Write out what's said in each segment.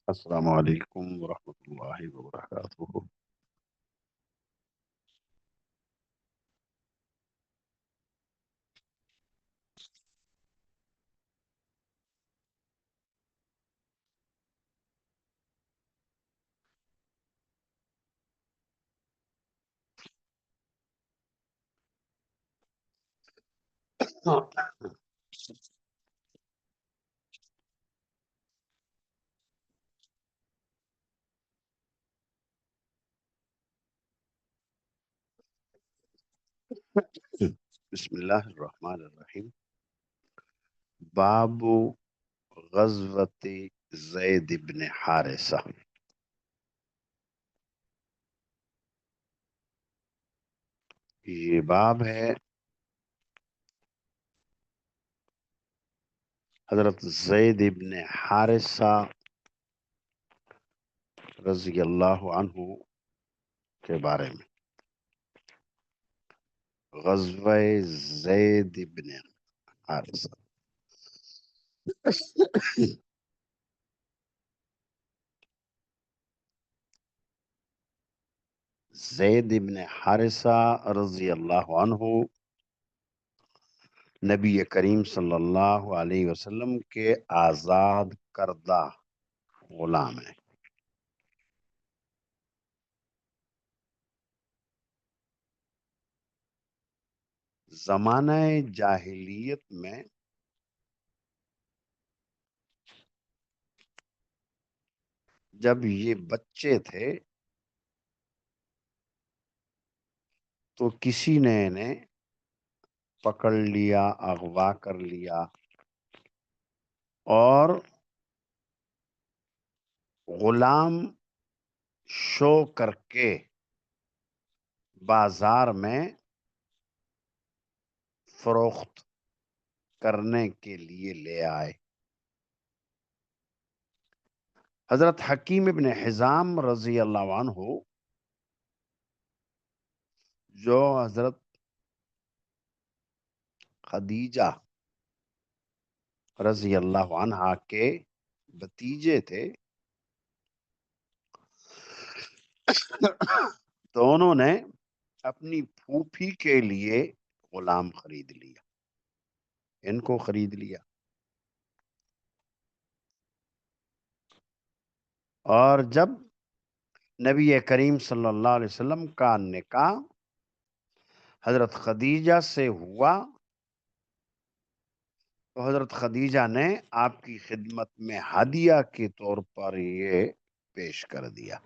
السلام علیکم ورحمۃ اللہ وبرکاتہ۔ بسم اللہ الرحمن الرحیم۔ باب غزوۃ زید بن حارثہ۔ یہ باب ہے حضرت زید بن حارثہ رضی اللہ عنہ کے بارے میں۔ غزوہ زید بن حارثہ۔ زید بن حارثہ رضی اللہ عنہ نبی کریم صلی اللہ علیہ وسلم کے آزاد کردہ غلام ہیں۔ زمانہ جاہلیت میں جب یہ بچے تھے تو کسی نے انہیں پکڑ لیا، اغوا کر لیا اور غلام شو کر کے بازار میں فروخت کرنے کے لیے لے آئے۔ حضرت حکیم ابن حزام رضی اللہ عنہ جو حضرت خدیجہ رضی اللہ عنہا کے بھتیجے تھے، تو انہوں نے اپنی پھوپھی کے لیے غلام خرید لیا، ان کو خرید لیا۔ اور جب نبی کریم صلی اللہ علیہ وسلم کا نکاح حضرت خدیجہ سے ہوا تو حضرت خدیجہ نے آپ کی خدمت میں ہدیہ کے طور پر یہ پیش کر دیا۔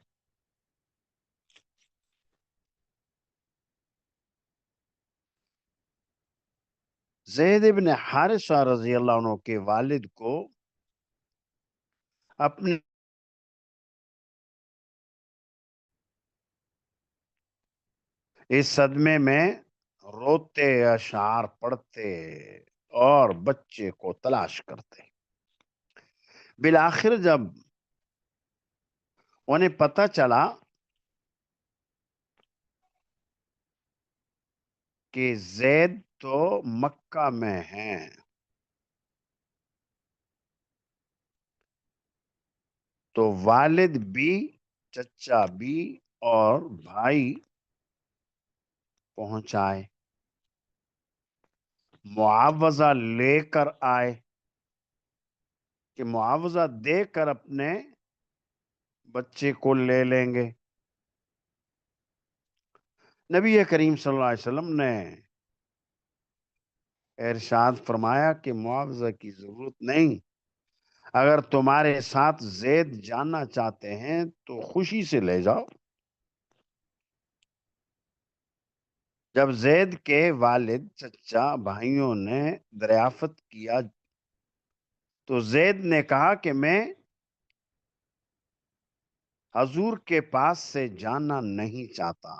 زید بن حارثہ رضی اللہ عنہ کے والد کو اپنے اس صدمے میں روتے، اشعار پڑھتے اور بچے کو تلاش کرتے۔ بالآخر جب انہیں پتہ چلا کہ زید تو مکہ میں ہیں، تو والد بھی، چچا بھی اور بھائی پہنچائے، معاوضہ لے کر آئے کہ معاوضہ دے کر اپنے بچے کو لے لیں گے۔ نبی کریم صلی اللہ علیہ وسلم نے ارشاد فرمایا کہ معاوضہ کی ضرورت نہیں، اگر تمہارے ساتھ زید جاننا چاہتے ہیں تو خوشی سے لے جاؤ۔ جب زید کے والد، چچا، بھائیوں نے دریافت کیا تو زید نے کہا کہ میں حضور کے پاس سے جانا نہیں چاہتا،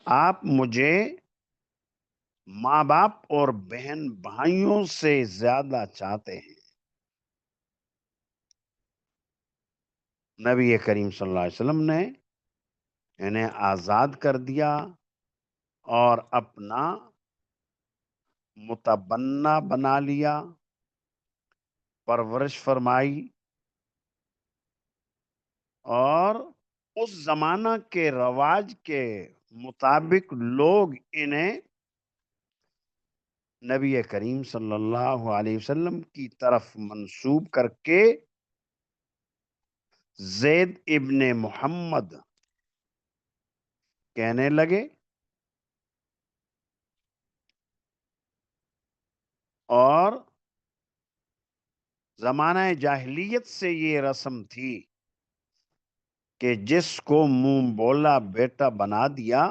آپ مجھے ماں باپ اور بہن بھائیوں سے زیادہ چاہتے ہیں۔ نبی کریم صلی اللہ علیہ وسلم نے انہیں آزاد کر دیا اور اپنا متبنہ بنا لیا، پرورش فرمائی، اور اس زمانہ کے رواج کے مطابق لوگ انہیں نبی کریم صلی اللہ علیہ وسلم کی طرف منسوب کر کے زید ابن محمد کہنے لگے، اور زمانہ جاہلیت سے یہ رسم تھی کہ جس کو منہ بولا بیٹا بنا دیا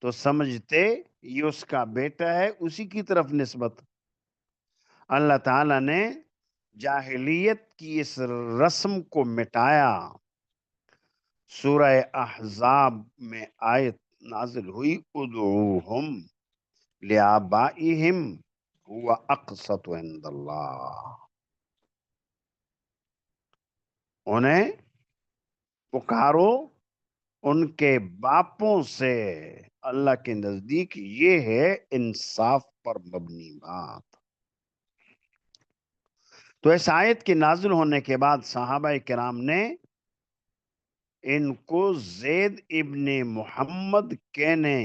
تو سمجھتے یہ اس کا بیٹا ہے، اسی کی طرف نسبت۔ اللہ تعالیٰ نے جاہلیت کی اس رسم کو مٹایا۔ سورہ احزاب میں آیت نازل ہوئی، ادعوہم لآبائہم هو اقسط عند اللہ، انہیں پکارو ان کے باپوں سے، اللہ کے نزدیک یہ ہے انصاف پر مبنی بات۔ تو اس آیت کے نازل ہونے کے بعد صحابہ کرام نے ان کو زید ابن محمد کہنے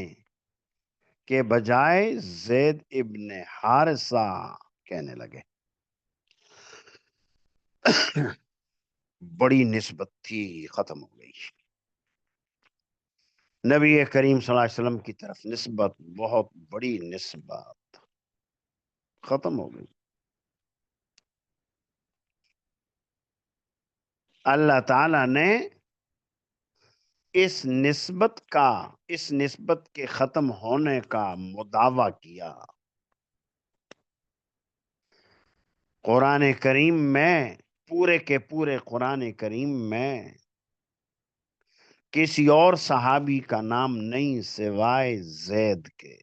کے بجائے زید ابن حارثہ کہنے لگے۔ بڑی نسبت تھی، ختم ہو گئی۔ نبی کریم صلی اللہ علیہ وسلم کی طرف نسبت، بہت بڑی نسبت، ختم ہو گئی۔ اللہ تعالی نے اس نسبت کے ختم ہونے کا مداوع کیا۔ قرآن کریم میں، پورے کے پورے قرآن کریم میں کسی اور صحابی کا نام نہیں سوائے زید کے۔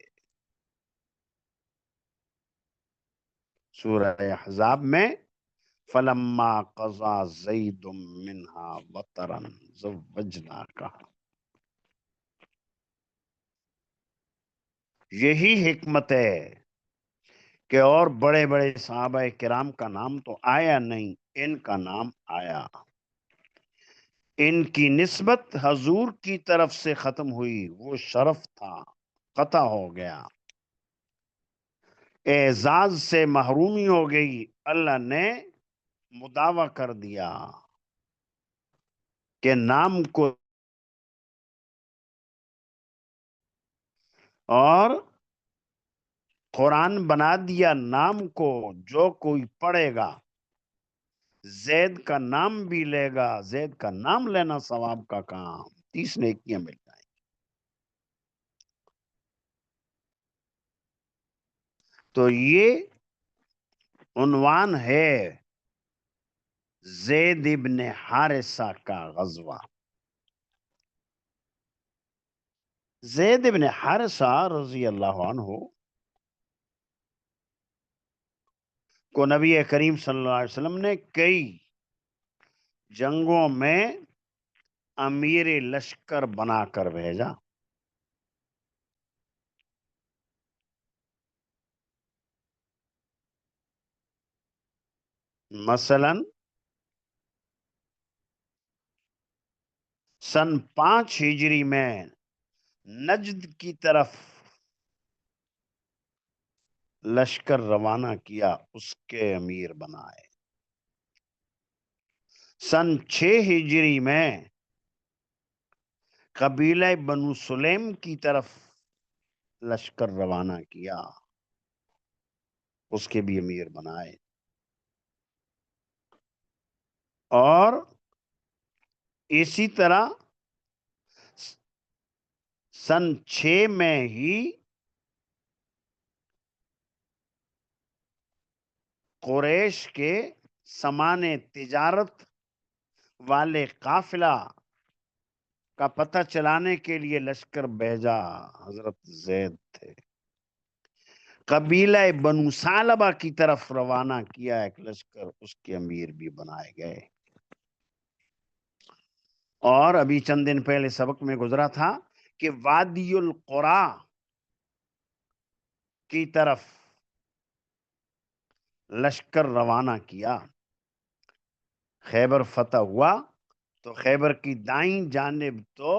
سورہ احزاب میں فَلَمَّا قَضَى زَيْدٌ مِّنْهَا وَطَرًا زَوَّجْنَاكَهَا، یہی حکمت ہے کہ اور بڑے بڑے صحابہ کرام کا نام تو آیا نہیں، ان کا نام آیا۔ ان کی نسبت حضور کی طرف سے ختم ہوئی، وہ شرف تھا، قطع ہو گیا، اعزاز سے محرومی ہو گئی۔ اللہ نے مداوع کر دیا کہ نام کو، اور قرآن بنا دیا نام کو، جو کوئی پڑھے گا زید کا نام بھی لے گا، زید کا نام لینا ثواب کا کام، 30 نیکیاں مل جائیں۔ تو یہ عنوان ہے زید ابن حارثہ کا غزوہ۔ زید ابن حارثہ رضی اللہ عنہ کو نبی کریم صلی اللہ علیہ وسلم نے کئی جنگوں میں امیر لشکر بنا کر بھیجا۔ مثلا سن 5 ہجری میں نجد کی طرف لشکر روانہ کیا، اس کے امیر بنائے۔ سن 6 ہجری میں قبیلہ بنو سلیم کی طرف لشکر روانہ کیا، اس کے بھی امیر بنائے۔ اور اسی طرح سن 6 میں ہی قریش کے سامان تجارت والے قافلہ کا پتہ چلانے کے لیے لشکر بھیجا، حضرت زید تھے۔ قبیلہ بنو ثعلبہ کی طرف روانہ کیا ایک لشکر، اس کے امیر بھی بنائے گئے۔ اور ابھی چند دن پہلے سبق میں گزرا تھا کہ وادی القرا کی طرف لشکر روانہ کیا. خیبر فتح ہوا تو خیبر کی دائیں جانب تو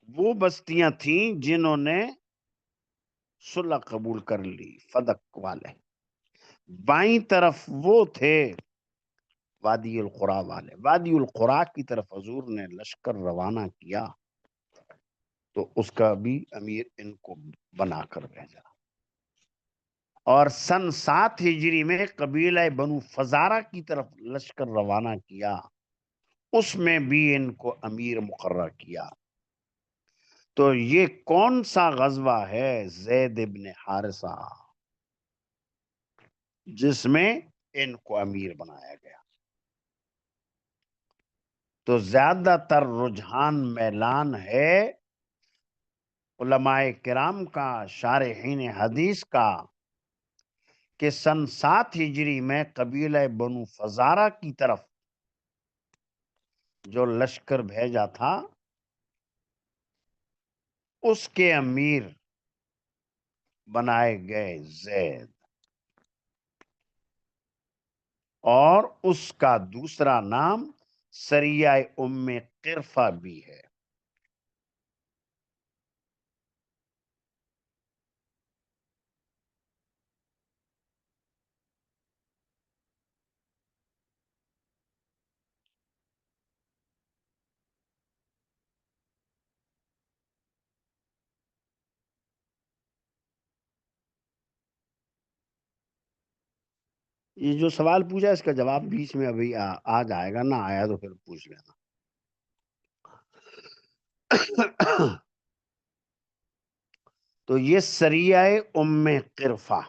وہ بستیاں تھیں جنہوں نے صلح قبول کر لی، فدق والے. بائیں طرف وہ تھے وادی القرا والے. وادی القرا کی طرف حضور نے لشکر روانہ کیا تو اس کا بھی امیر ان کو بنا کر بھیجا. اور سن 7 ہجری میں قبیلہ بنو فزارہ کی طرف لشکر روانہ کیا، اس میں بھی ان کو امیر مقرر کیا. تو یہ کون سا غزوہ ہے؟ زید ابن حارثہ، جس میں ان کو امیر بنایا گیا. تو زیادہ تر رجحان میلان ہے علماء کرام کا، شارحین حدیث کا، کہ سن 7 ہجری میں قبیلہ بنو فزارہ کی طرف جو لشکر بھیجا تھا اس کے امیر بنائے گئے زید، اور اس کا دوسرا نام سریہ ام قرفہ بھی ہے. یہ جو سوال پوچھا اس کا جواب بیچ میں ابھی آ جائے گا، نہ آیا تو پھر پوچھ لینا. تو یہ سریہ ام قرفہ،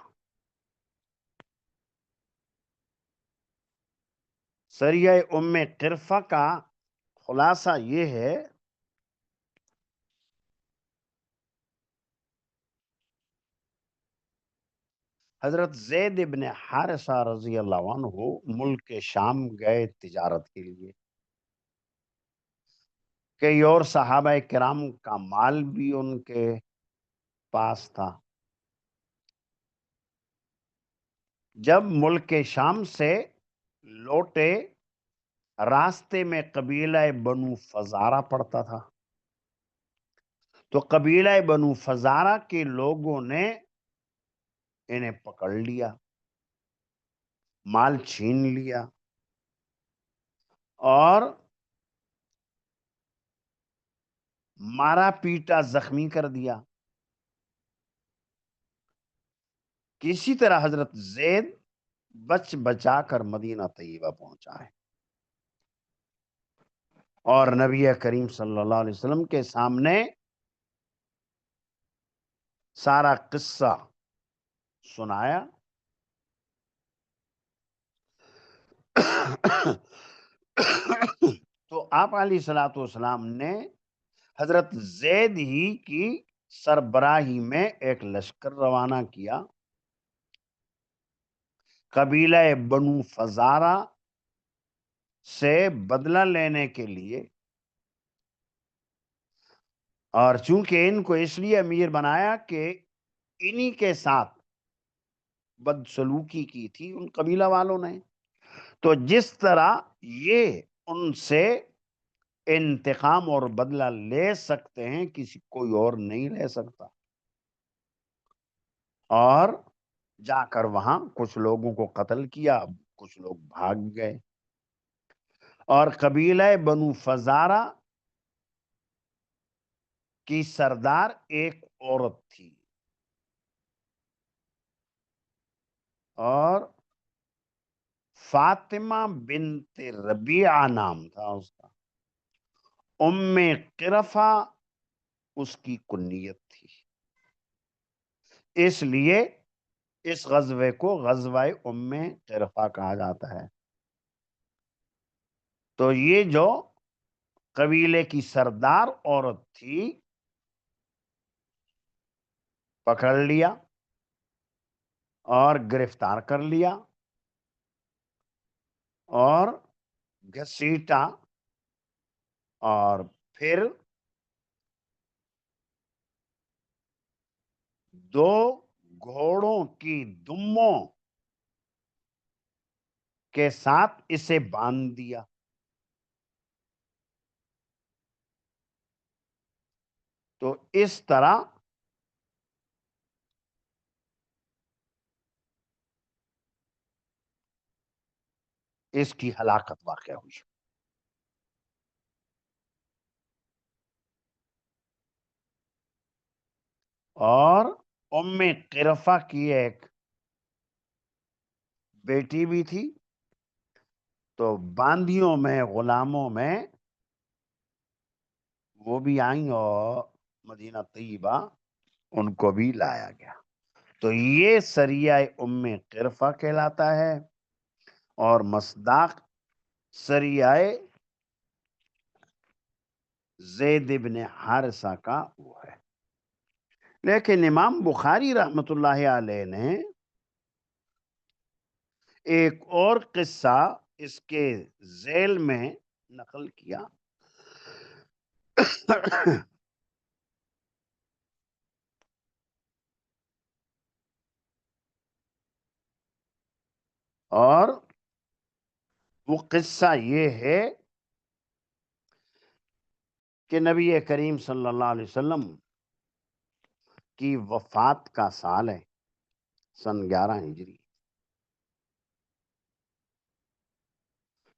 سریہ ام قرفہ کا خلاصہ یہ ہے حضرت زید ابن حارثہ رضی اللہ عنہ ملک شام گئے تجارت کے لیے. کئی اور صحابہ کرام کا مال بھی ان کے پاس تھا. جب ملک شام سے لوٹے راستے میں قبیلہ بنو فزارہ پڑتا تھا، تو قبیلہ بنو فزارہ کے لوگوں نے انہیں پکڑ لیا، مال چھین لیا اور مارا پیٹا زخمی کر دیا. کسی طرح حضرت زید بچ بچا کر مدینہ طیبہ پہنچا ہے اور نبی کریم صلی اللہ علیہ وسلم کے سامنے سارا قصہ سنایا. تو آپ علیہ الصلوۃ والسلام نے حضرت زید ہی کی سربراہی میں ایک لشکر روانہ کیا قبیلہ بنو فزارہ سے بدلہ لینے کے لیے. اور چونکہ ان کو اس لیے امیر بنایا کہ انہی کے ساتھ بدسلوکی کی تھی ان قبیلہ والوں نے، تو جس طرح یہ ان سے انتقام اور بدلہ لے سکتے ہیں کسی کوئی اور نہیں لے سکتا. اور جا کر وہاں کچھ لوگوں کو قتل کیا، کچھ لوگ بھاگ گئے. اور قبیلہ بنو فزارہ کی سردار ایک عورت تھی اور فاطمہ بنت ربیعہ نام تھا اس کا. ام قرفہ اس کی کنیت تھی، اس لیے اس غزوے کو غزوہ ام قرفہ کہا جاتا ہے. تو یہ جو قبیلے کی سردار عورت تھی پکڑ لیا اور گرفتار کر لیا اور گھسیٹا اور پھر 2 گھوڑوں کی دموں کے ساتھ اسے باندھ دیا. تو اس طرح اس کی ہلاکت واقع ہوئی. اور ام قرفہ کی ایک بیٹی بھی تھی. تو باندیوں میں، غلاموں میں وہ بھی آئیں اور مدینہ طیبہ ان کو بھی لایا گیا. تو یہ سریہ ام قرفہ کہلاتا ہے. اور مصداق سریہ زید ابن حارثہ کا وہ ہے. لیکن امام بخاری رحمت اللہ علیہ نے ایک اور قصہ اس کے ذیل میں نقل کیا. اور وہ قصہ یہ ہے کہ نبی کریم صلی اللہ علیہ وسلم کی وفات کا سال ہے سن 11 ہجری.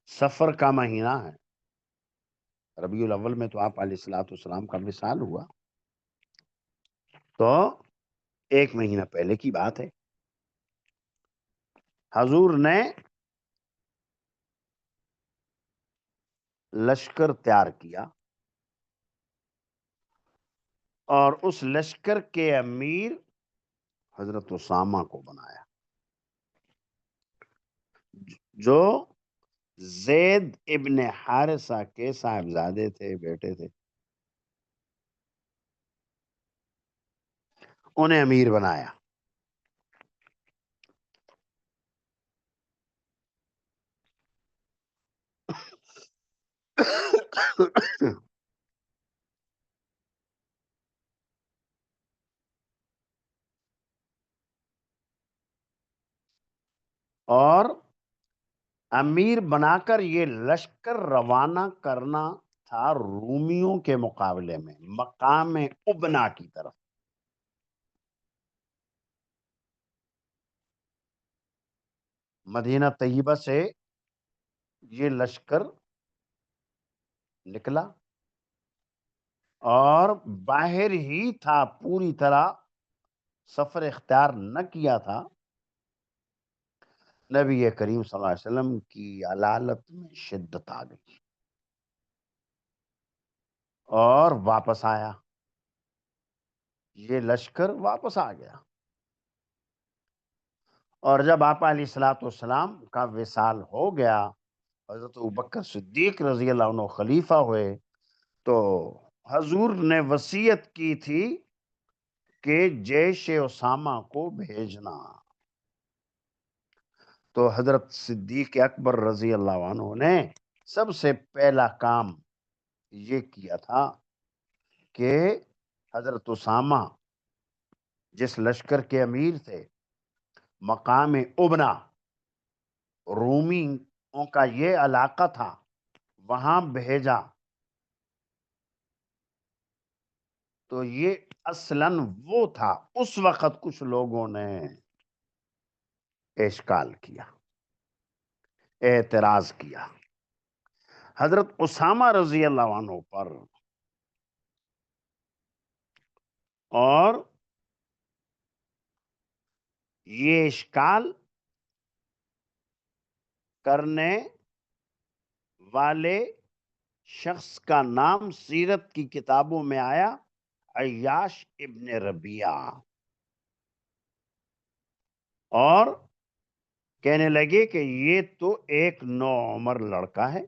سفر کا مہینہ ہے. ربیع الاول میں تو آپ علیہ الصلوۃ والسلام کا وصال ہوا. تو 1 مہینہ پہلے کی بات ہے. حضور نے لشکر تیار کیا اور اس لشکر کے امیر حضرت اسامہ کو بنایا، جو زید ابن حارثہ کے صاحبزادے تھے، بیٹے تھے. انہیں امیر بنایا. اور امیر بنا کر یہ لشکر روانہ کرنا تھا رومیوں کے مقابلے میں مقام ابنا کی طرف. مدینہ طیبہ سے یہ لشکر نکلا اور باہر ہی تھا، پوری طرح سفر اختیار نہ کیا تھا. نبی کریم صلی اللہ علیہ وسلم کی علالت میں شدت آ گئی اور واپس آیا. یہ لشکر واپس آ گیا. اور جب آپ علیہ الصلوۃ والسلام کا وصال ہو گیا، حضرت ابوبکر صدیق رضی اللہ عنہ خلیفہ ہوئے، تو حضور نے وصیت کی تھی کہ جیش اسامہ کو بھیجنا. تو حضرت صدیق اکبر رضی اللہ عنہ نے سب سے پہلا کام یہ کیا تھا کہ حضرت اسامہ جس لشکر کے امیر تھے، مقام ابنا رومیوں کا یہ علاقہ تھا، وہاں بھیجا. تو یہ اصلاً وہ تھا. اس وقت کچھ لوگوں نے اشکال کیا، اعتراض کیا حضرت اسامہ رضی اللہ عنہ پر. اور یہ اشکال کرنے والے شخص کا نام سیرت کی کتابوں میں آیا عیاش ابن ربیعہ. اور کہنے لگے کہ یہ تو ایک نوعمر لڑکا ہے.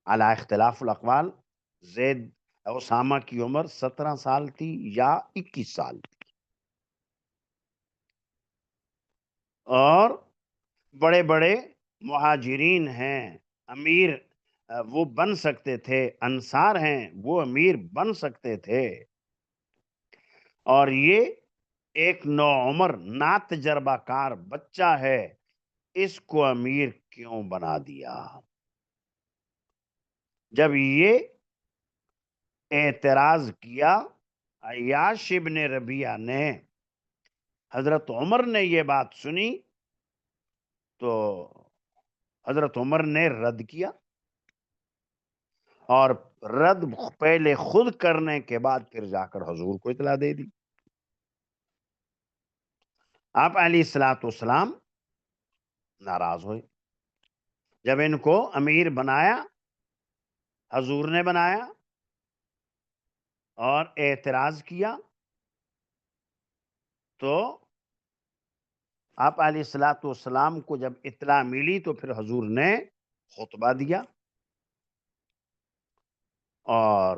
علی اختلاف الاقوال زید اسامہ کی عمر 17 سال تھی یا 21 سال تھی. اور بڑے بڑے مہاجرین ہیں امیر وہ بن سکتے تھے، انصار ہیں وہ امیر بن سکتے تھے، اور یہ ایک نوعمر نا تجربہ کار بچہ ہے، اس کو امیر کیوں بنا دیا؟ جب یہ اعتراض کیا عیاش ابن ربیعہ نے، حضرت عمر نے یہ بات سنی تو حضرت عمر نے رد کیا، اور رد پہلے خود کرنے کے بعد پھر جا کر حضور کو اطلاع دے دی۔ آپ علیہ الصلوۃ والسلام ناراض ہوئے، جب ان کو امیر بنایا، حضور نے بنایا اور اعتراض کیا، تو آپ علیہ الصلوۃ والسلام کو جب اطلاع ملی تو پھر حضور نے خطبہ دیا، اور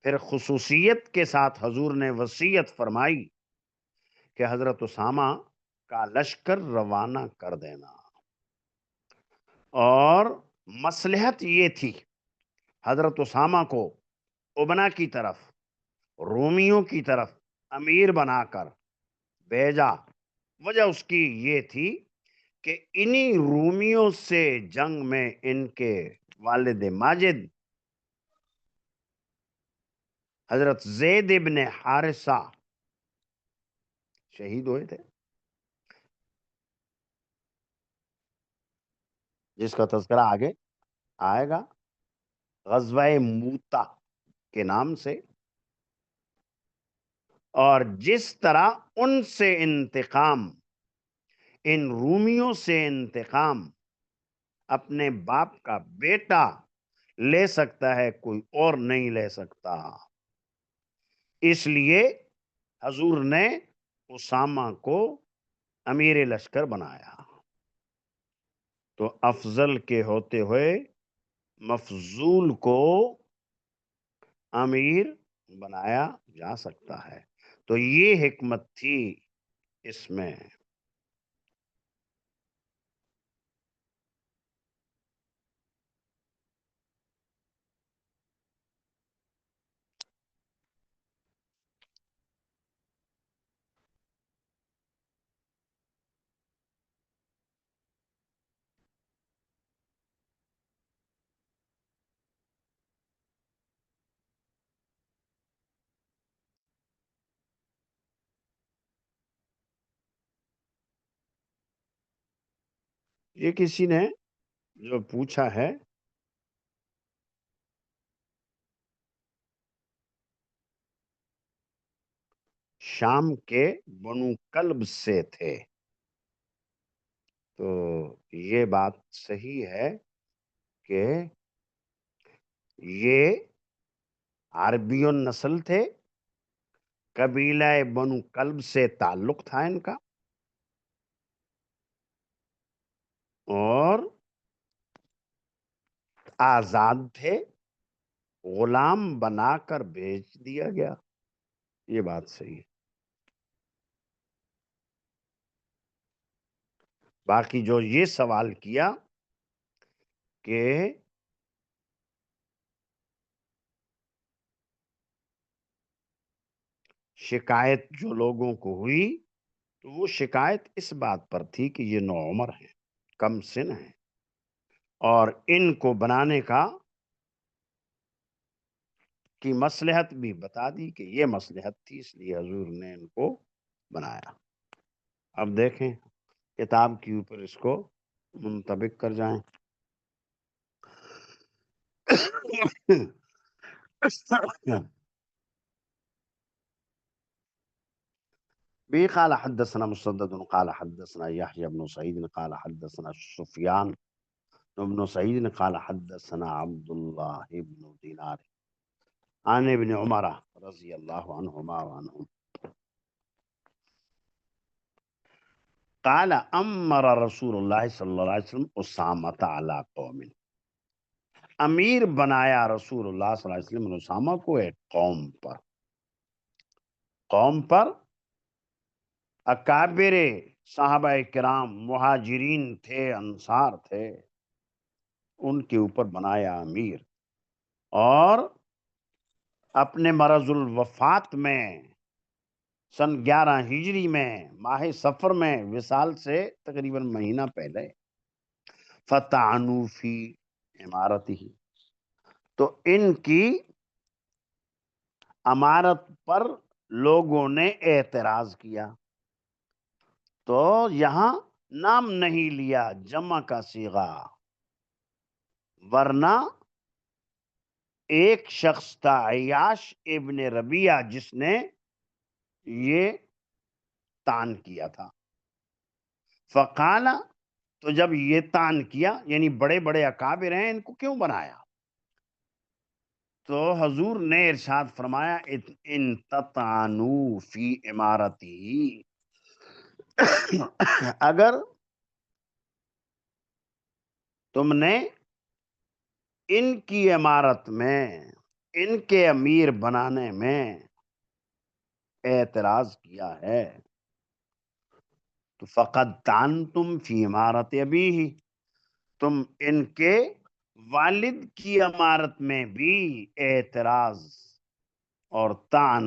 پھر خصوصیت کے ساتھ حضور نے وصیت فرمائی کہ حضرت اسامہ کا لشکر روانہ کر دینا، اور مصلحت یہ تھی حضرت اسامہ کو ابنا کی طرف، رومیوں کی طرف امیر بنا کر بھیجا۔ وجہ اس کی یہ تھی کہ انہی رومیوں سے جنگ میں ان کے والد ماجد حضرت زید ابن حارثہ شہید ہوئے تھے، جس کا تذکرہ آگے آئے گا، غزوہ موتا کے نام سے۔ اور جس طرح ان سے انتقام، ان رومیوں سے انتقام اپنے باپ کا بیٹا لے سکتا ہے، کوئی اور نہیں لے سکتا، اس لیے حضور نے اسامہ کو امیر لشکر بنایا۔ تو افضل کے ہوتے ہوئے مفضول کو امیر بنایا جا سکتا ہے، تو یہ حکمت تھی اس میں۔ یہ کسی نے جو پوچھا ہے، شام کے بنو کلب سے تھے، تو یہ بات صحیح ہے کہ یہ عربی نسل تھے، قبیلہ بنو کلب سے تعلق تھا ان کا، اور آزاد تھے، غلام بنا کر بھیج دیا گیا، یہ بات صحیح ہے۔ باقی جو یہ سوال کیا کہ شکایت جو لوگوں کو ہوئی، تو وہ شکایت اس بات پر تھی کہ یہ نوعمر ہیں، کم سن ہیں، اور ان کو بنانے کی مصلحت بھی بتا دی کہ یہ مصلحت تھی، اس لیے حضور نے ان کو بنایا۔ اب دیکھیں کتاب کے اوپر اس کو منطبق کر جائیں۔ بي قال حدثنا مسدد قال حدثنا يحيى بن سعيد قال حدثنا سفيان بن سعيد قال حدثنا عبد الله بن دينار عن ابن عمر رضي الله عنهما وعنهم قال امر رسول الله صلى الله عليه وسلم اسامة على قوم، امیر بنایا رسول اللہ صلی اللہ علیہ وسلم نے اسامہ کو ایک قوم پر، اکابر صحابہ کرام مہاجرین تھے، انصار تھے، ان کے اوپر بنایا امیر، اور اپنے مرض الوفات میں سن 11 ہجری میں ماہ سفر میں وصال سے تقریباً مہینہ پہلے فطعنوا فی عمارتہ، تو ان کی عمارت پر لوگوں نے اعتراض کیا، تو یہاں نام نہیں لیا، جمع کا صیغہ، ورنہ ایک شخص تھا عیاش ابن ربیعہ جس نے یہ طعن کیا تھا، فقال، تو جب یہ طعن کیا یعنی بڑے بڑے اکابر ہیں ان کو کیوں بنایا، تو حضور نے ارشاد فرمایا ان تطعنوا فی عمارتی، اگر تم نے ان کی عمارت میں ان کے امیر بنانے میں اعتراض کیا ہے تو فقد طعنتم فی عمارت ابیہ، تم ان کے والد کی عمارت میں بھی اعتراض اور طعن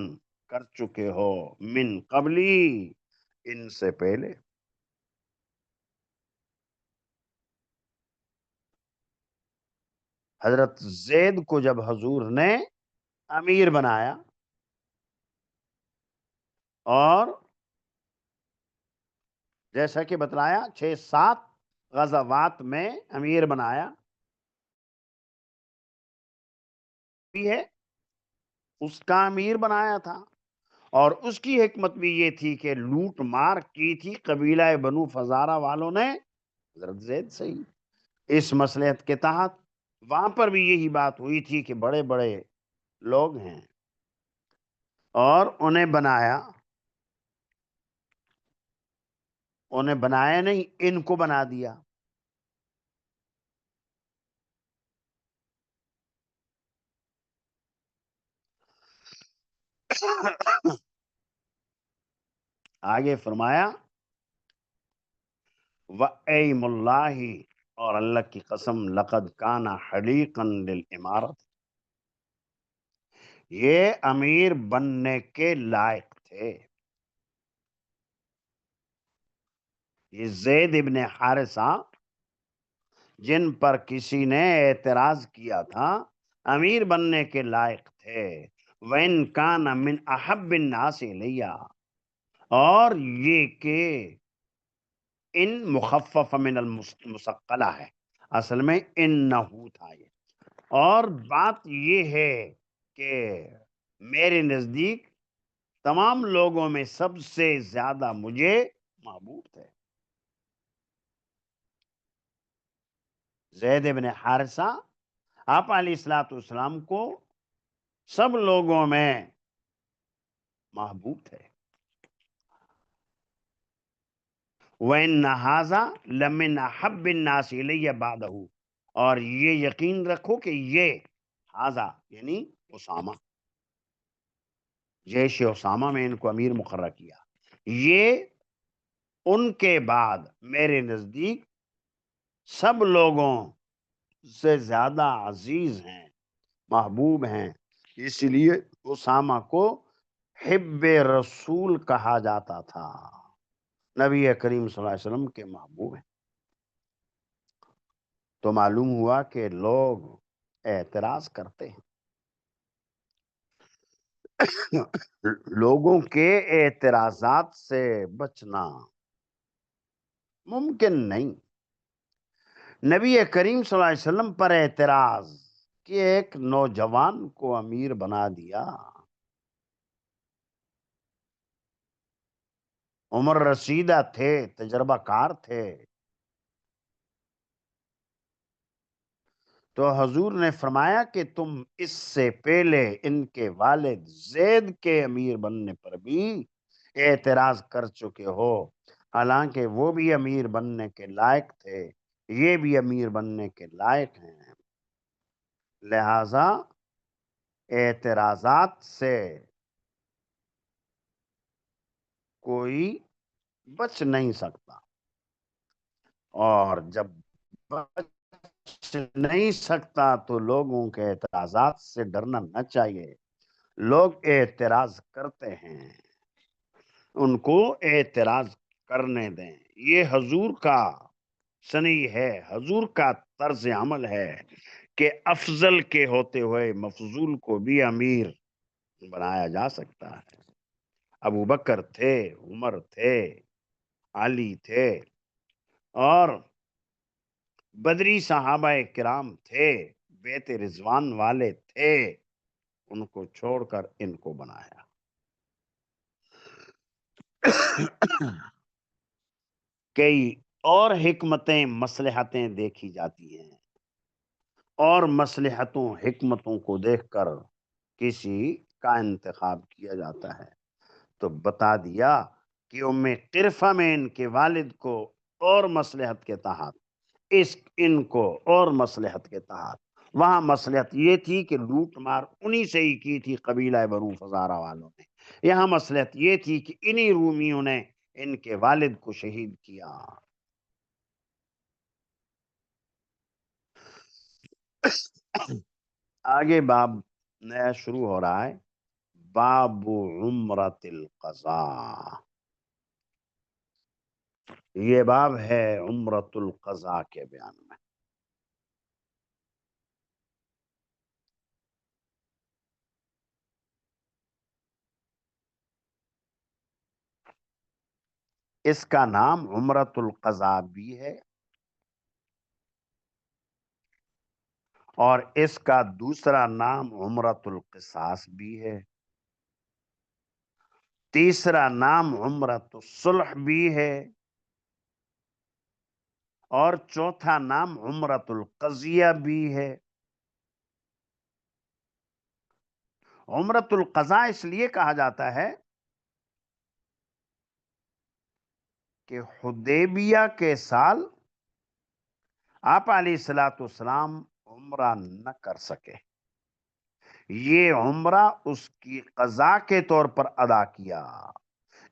کر چکے ہو، من قبلی، ان سے پہلے۔ حضرت زید کو جب حضور نے امیر بنایا اور جیسا کہ بتلایا 6-7 غزوات میں امیر بنایا بھی ہے، اس کا امیر بنایا تھا، اور اس کی حکمت بھی یہ تھی کہ لوٹ مار کی تھی قبیلہ بنو فزارہ والوں نے حضرت زید سے ہی، اس مصلحت کے تحت وہاں پر بھی یہی بات ہوئی تھی کہ بڑے بڑے لوگ ہیں اور انہیں بنایا نہیں، ان کو بنا دیا۔ آگے فرمایا وَأَيْمُ اللَّهِ، اور اللہ کی قسم، لَقَدْ كَانَ حَلِيقًا لِلْإِمَارَةِ، یہ امیر بننے کے لائق تھے۔ یہ زید ابن حارثہ جن پر کسی نے اعتراض کیا تھا امیر بننے کے لائق تھے، وَإِنْ كَانَ مِنْ أَحَبِّ النَّاسِ إِلَيَّ، اور یہ کہ ان مخفف من المثقلہ ہے، اصل میں انہو تھا یہ، اور بات یہ ہے کہ میرے نزدیک تمام لوگوں میں سب سے زیادہ مجھے محبوب تھے۔ زید بن حارثہ آپ علیہ الصلوۃ والسلام کو سب لوگوں میں محبوب تھے۔ وَإِنَّ هَذَا لَمِنْ أَحَبِّ النَّاسِ إِلَيَّ بَعْدَهُ، اور یہ یقین رکھو کہ یہ ہاذا یعنی اسامہ، جیش اسامہ میں ان کو امیر مقرر کیا، یہ ان کے بعد میرے نزدیک سب لوگوں سے زیادہ عزیز ہیں، محبوب ہیں، اس لیے اسامہ کو حب رسول کہا جاتا تھا، نبی کریم صلی اللہ علیہ وسلم کے محبوب ہیں۔ تو معلوم ہوا کہ لوگ اعتراض کرتے ہیں، لوگوں کے اعتراضات سے بچنا ممکن نہیں۔ نبی کریم صلی اللہ علیہ وسلم پر اعتراض کہ ایک نوجوان کو امیر بنا دیا، عمر رسیدہ تھے، تجربہ کار تھے، تو حضور نے فرمایا کہ تم اس سے پہلے ان کے والد زید کے امیر بننے پر بھی اعتراض کر چکے ہو، حالانکہ وہ بھی امیر بننے کے لائق تھے، یہ بھی امیر بننے کے لائق ہیں، لہذا اعتراضات سے کوئی بچ نہیں سکتا. اور جب بچ نہیں سکتا تو لوگوں کے اعتراضات سے ڈرنا نہ چاہیے. لوگ اعتراض کرتے ہیں، ان کو اعتراض کرنے دیں. یہ حضور کا سنی ہے، حضور کا طرز عمل ہے کہ افضل کے ہوتے ہوئے مفضول کو بھی امیر بنایا جا سکتا ہے. ابو بکر تھے، عمر تھے، علی تھے، اور بدری صحابہ کرام تھے، بیت رضوان والے تھے، ان کو چھوڑ کر ان کو بنایا. کئی اور حکمتیں مصلحتیں دیکھی جاتی ہیں، اور مصلحتوں حکمتوں کو دیکھ کر کسی کا انتخاب کیا جاتا ہے. تو بتا دیا کہ قرفہ میں ان کے والد کو اور مصلحت کے تحت، ان کو اور مصلحت کے تحت. وہاں مصلحت یہ تھی کہ لوٹ مار انہی سے ہی کی تھی قبیلہ بنو فزارہ والوں نے. یہاں مصلحت یہ تھی کہ انہی رومیوں نے ان کے والد کو شہید کیا. آگے باب نیا شروع ہو رہا ہے، باب عمرۃ القضاء. یہ باب ہے عمرۃ القضاء کے بیان میں. اس کا نام عمرۃ القضاء بھی ہے، اور اس کا دوسرا نام عمرۃ القصاص بھی ہے. تیسرا نام عمرۃ الصلح بھی ہے، اور چوتھا نام عمرۃ القضیہ بھی ہے. عمرۃ القضاء اس لیے کہا جاتا ہے کہ حدیبیہ کے سال آپ علیہ الصلوۃ والسلام عمرہ نہ کر سکے. یہ عمرہ اس کی قضا کے طور پر ادا کیا،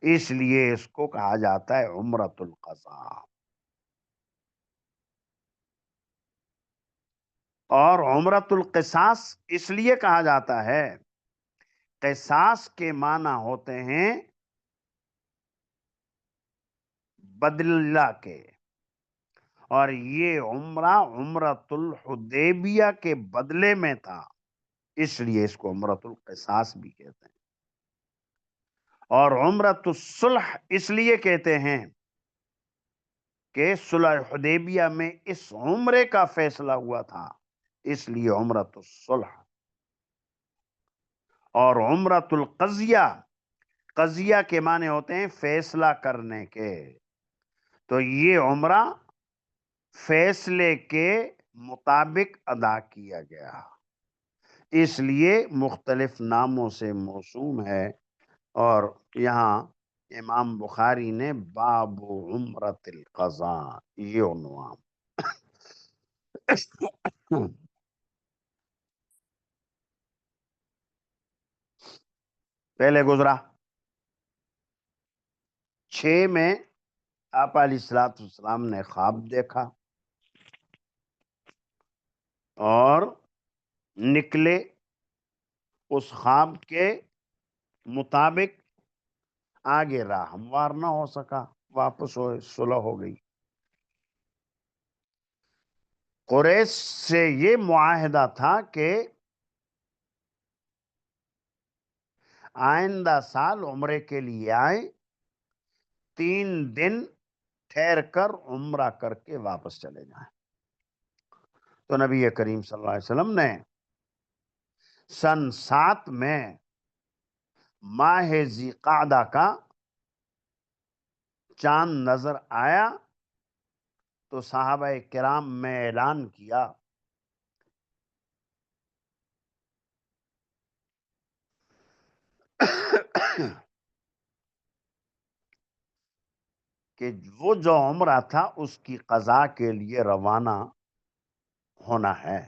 اس لیے اس کو کہا جاتا ہے عمرۃ القضاء. اور عمرۃ القصاص اس لیے کہا جاتا ہے، قصاص کے معنی ہوتے ہیں بدلہ کے، اور یہ عمرہ عمرۃ الحدیبیہ کے بدلے میں تھا، اس لیے اس کو عمرۃ القصاص بھی کہتے ہیں. اور عمرۃ الصلح اس لیے کہتے ہیں کہ صلح حدیبیہ میں اس عمرے کا فیصلہ ہوا تھا، اس لیے عمرۃ الصلح. اور عمرۃ القضیہ، قضیہ کے معنی ہوتے ہیں فیصلہ کرنے کے، تو یہ عمرہ فیصلے کے مطابق ادا کیا گیا، اس لیے مختلف ناموں سے موسوم ہے. اور یہاں امام بخاری نے باب عمرۃ القضاء یہ عنوان. پہلے گزرا 6 میں آپ علیہ الصلوۃ والسلام نے خواب دیکھا اور نکلے، اس خواب کے مطابق آگے راہ ہموار نہ ہو سکا، واپس ہوئے، صلح ہو گئی. قریش سے یہ معاہدہ تھا کہ آئندہ سال عمرے کے لیے آئیں، 3 دن ٹھہر کر عمرہ کر کے واپس چلے جائیں. تو نبی کریم صلی اللہ علیہ وسلم نے سن 7 میں ماہ ذی قعدہ کا چاند نظر آیا تو صحابہ کرام میں اعلان کیا کہ وہ جو عمرہ تھا اس کی قضا کے لیے روانہ ہونا ہے،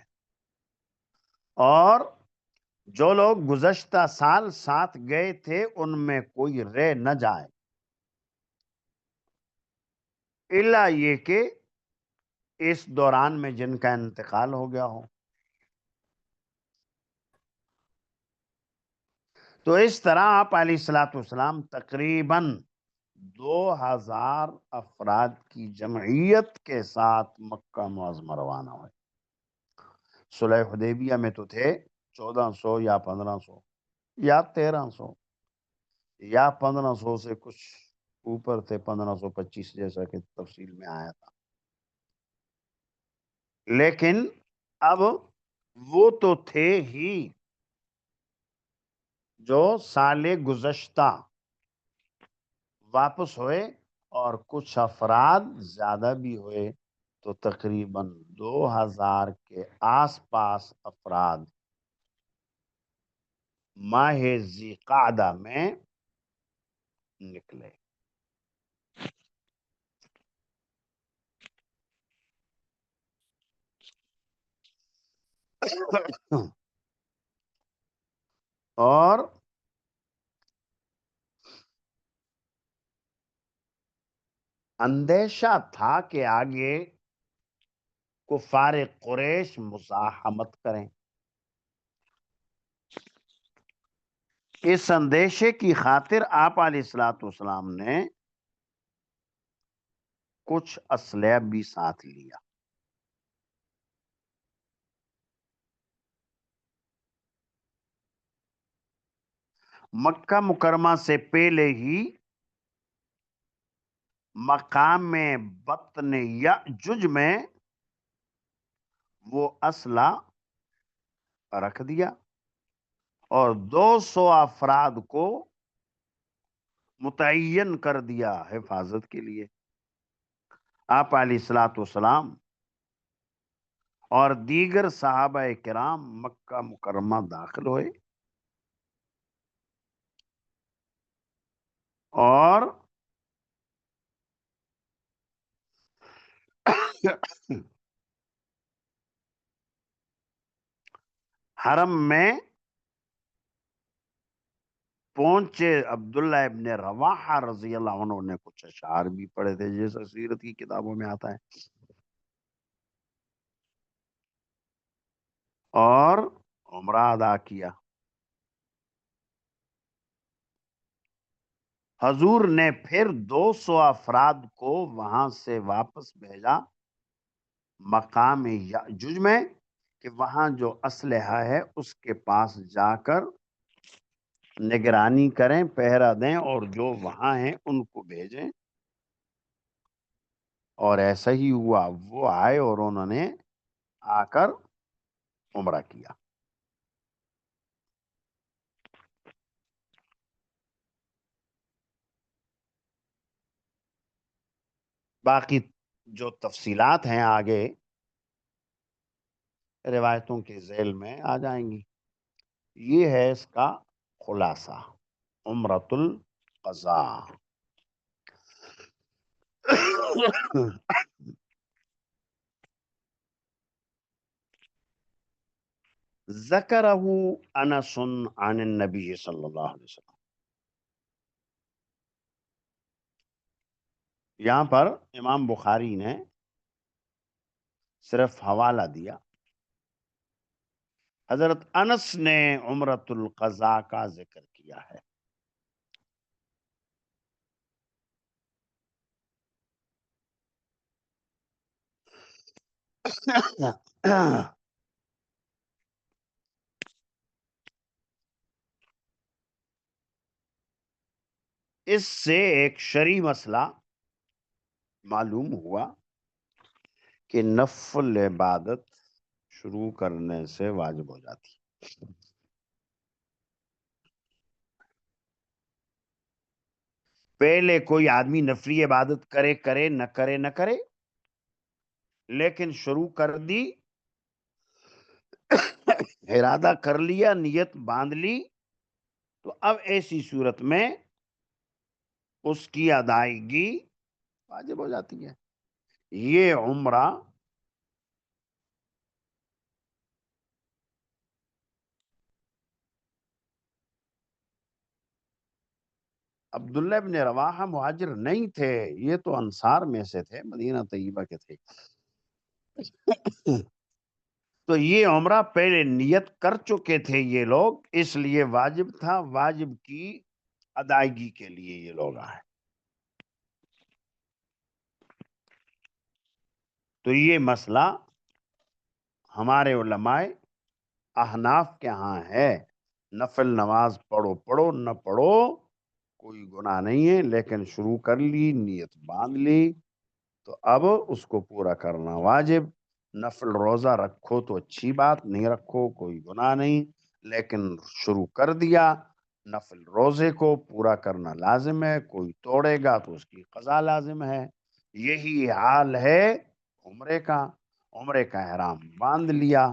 اور جو لوگ گزشتہ سال ساتھ گئے تھے ان میں کوئی رہ نہ جائے. الا یہ کہ اس دوران میں جن کا انتقال ہو گیا ہو. تو اس طرح آپ علیہ الصلوۃ والسلام تقریباً 2000 افراد کی جمعیت کے ساتھ مکہ معظمہ روانہ ہوئے. صلح حدیبیہ میں تو تھے 1400 یا 1500 یا 1300 یا 1500 سے کچھ اوپر تھے، 1525 جیسا کہ تفصیل میں آیا تھا. لیکن اب وہ تو تھے ہی جو سال گزشتہ واپس ہوئے، اور کچھ افراد زیادہ بھی ہوئے، تو تقریباً 2000 کے آس پاس افراد ماہ ذی قعدہ میں نکلے. اور اندیشہ تھا کہ آگے کفار قریش مزاحمت کریں. اس اندیشے کی خاطر آپ علیہ الصلوۃ والسلام نے کچھ اسلحہ بھی ساتھ لیا. مکہ مکرمہ سے پہلے ہی مقام بطن یأجج میں وہ اسلحہ رکھ دیا اور 200 افراد کو متعین کر دیا حفاظت کے لیے. آپ علیہ الصلوۃ والسلام اور دیگر صحابہ کرام مکہ مکرمہ داخل ہوئے اور حرم میں پہنچے. عبداللہ ابن رواحہ رضی اللہ عنہ نے کچھ اشعار بھی پڑھے تھے، جیسا سیرت کی کتابوں میں آتا ہے، اور عمرہ ادا کیا. حضور نے پھر 200 افراد کو وہاں سے واپس بھیجا مقام یأجوج میں، کہ وہاں جو اسلحہ ہے اس کے پاس جا کر نگرانی کریں، پہرا دیں، اور جو وہاں ہیں ان کو بھیجیں. اور ایسا ہی ہوا، وہ آئے اور انہوں نے آ کر عمرہ کیا. باقی جو تفصیلات ہیں آگے روایتوں کے ذیل میں آ جائیں گی. یہ ہے اس کا خلاصہ، عمرۃ القضاء. ذکرہ انس عن النبی صلی اللہ علیہ وسلم. یہاں پر امام بخاری نے صرف حوالہ دیا. حضرت انس نے عمرۃ القضاء کا ذکر کیا ہے. اس سے ایک شرعی مسئلہ معلوم ہوا کہ نفل عبادت شروع کرنے سے واجب ہو جاتی. پہلے کوئی آدمی نفلی عبادت کرے نہ کرے، لیکن شروع کر دی، ارادہ کر لیا، نیت باندھ لی، تو اب ایسی صورت میں اس کی ادائیگی واجب ہو جاتی ہے. یہ عمرہ عبداللہ ابن رواحہ مہاجر نہیں تھے، یہ تو انصار میں سے تھے، مدینہ طیبہ کے تھے۔ تو یہ عمرہ پہلے نیت کر چکے تھے یہ لوگ، اس لیے واجب تھا، واجب کی ادائیگی کے لیے یہ لوگ آئے۔ تو یہ مسئلہ ہمارے علماء احناف کے ہاں ہے، نفل نماز پڑھو نہ پڑھو کوئی گناہ نہیں ہے، لیکن شروع کر لی، نیت باندھ لی تو اب اس کو پورا کرنا واجب۔ نفل روزہ رکھو تو اچھی بات، نہیں رکھو کوئی گناہ نہیں، لیکن شروع کر دیا، نفل روزے کو پورا کرنا لازم ہے، کوئی توڑے گا تو اس کی قضا لازم ہے۔ یہی حال ہے عمرے کا، عمرے کا احرام باندھ لیا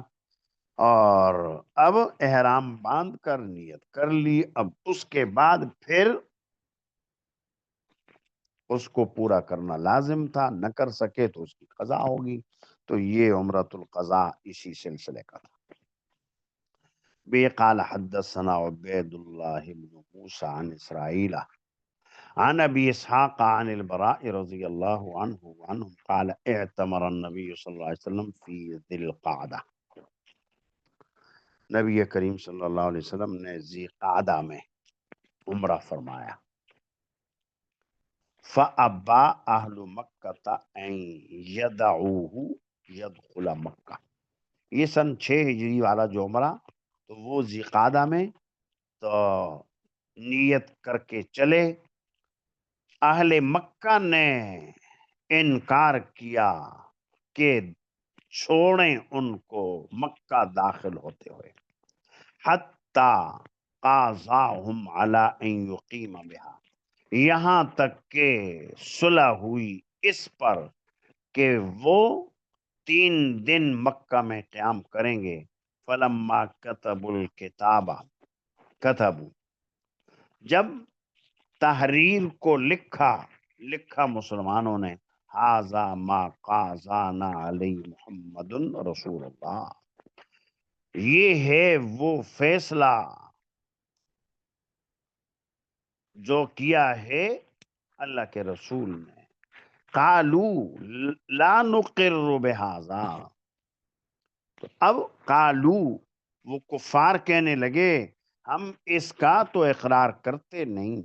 اور اب احرام باندھ کر نیت کر لی، اب اس کے بعد پھر اس کو پورا کرنا لازم تھا، نہ کر سکے تو اس کی قضا ہوگی۔ تو یہ عمرۃ القضاء اسی سلسلے کا تھا۔ بے قال حدثنا عبید اللہ بن موسیٰ عن اسرائیل عن ابی اسحاق عن البراء رضی اللہ عنہ قال اعتمر النبی صلی اللہ علیہ وسلم فی ذی القعدہ، نبی کریم صلی اللہ علیہ وسلم نے ذی قعدہ میں عمرہ فرمایا۔ فَأَبَّى أَهْلُ مَكَّةَ أَن يَدَعُوهُ يَدْخُلَ مکہ، یہ سن 6 ہجری والا جو عمرہ تو وہ ذی قعدہ میں تو نیت کر کے چلے، اہل مکہ نے انکار کیا کہ چھوڑیں ان کو مکہ داخل ہوتے ہوئے، حتی قاضاہم علی ان یقیم بہا، یہاں تک کہ صلح ہوئی اس پر کہ وہ 3 دن مکہ میں قیام کریں گے۔ فلما کتب الکتاب، کتبوا، جب تحریر کو لکھا مسلمانوں نے، ھذا ما قاضانا علی محمد رسول اللہ، یہ ہے وہ فیصلہ جو کیا ہے اللہ کے رسول نے۔ قالو لا نقر بہذا، تو اب قالو وہ کفار کہنے لگے ہم اس کا تو اقرار کرتے نہیں،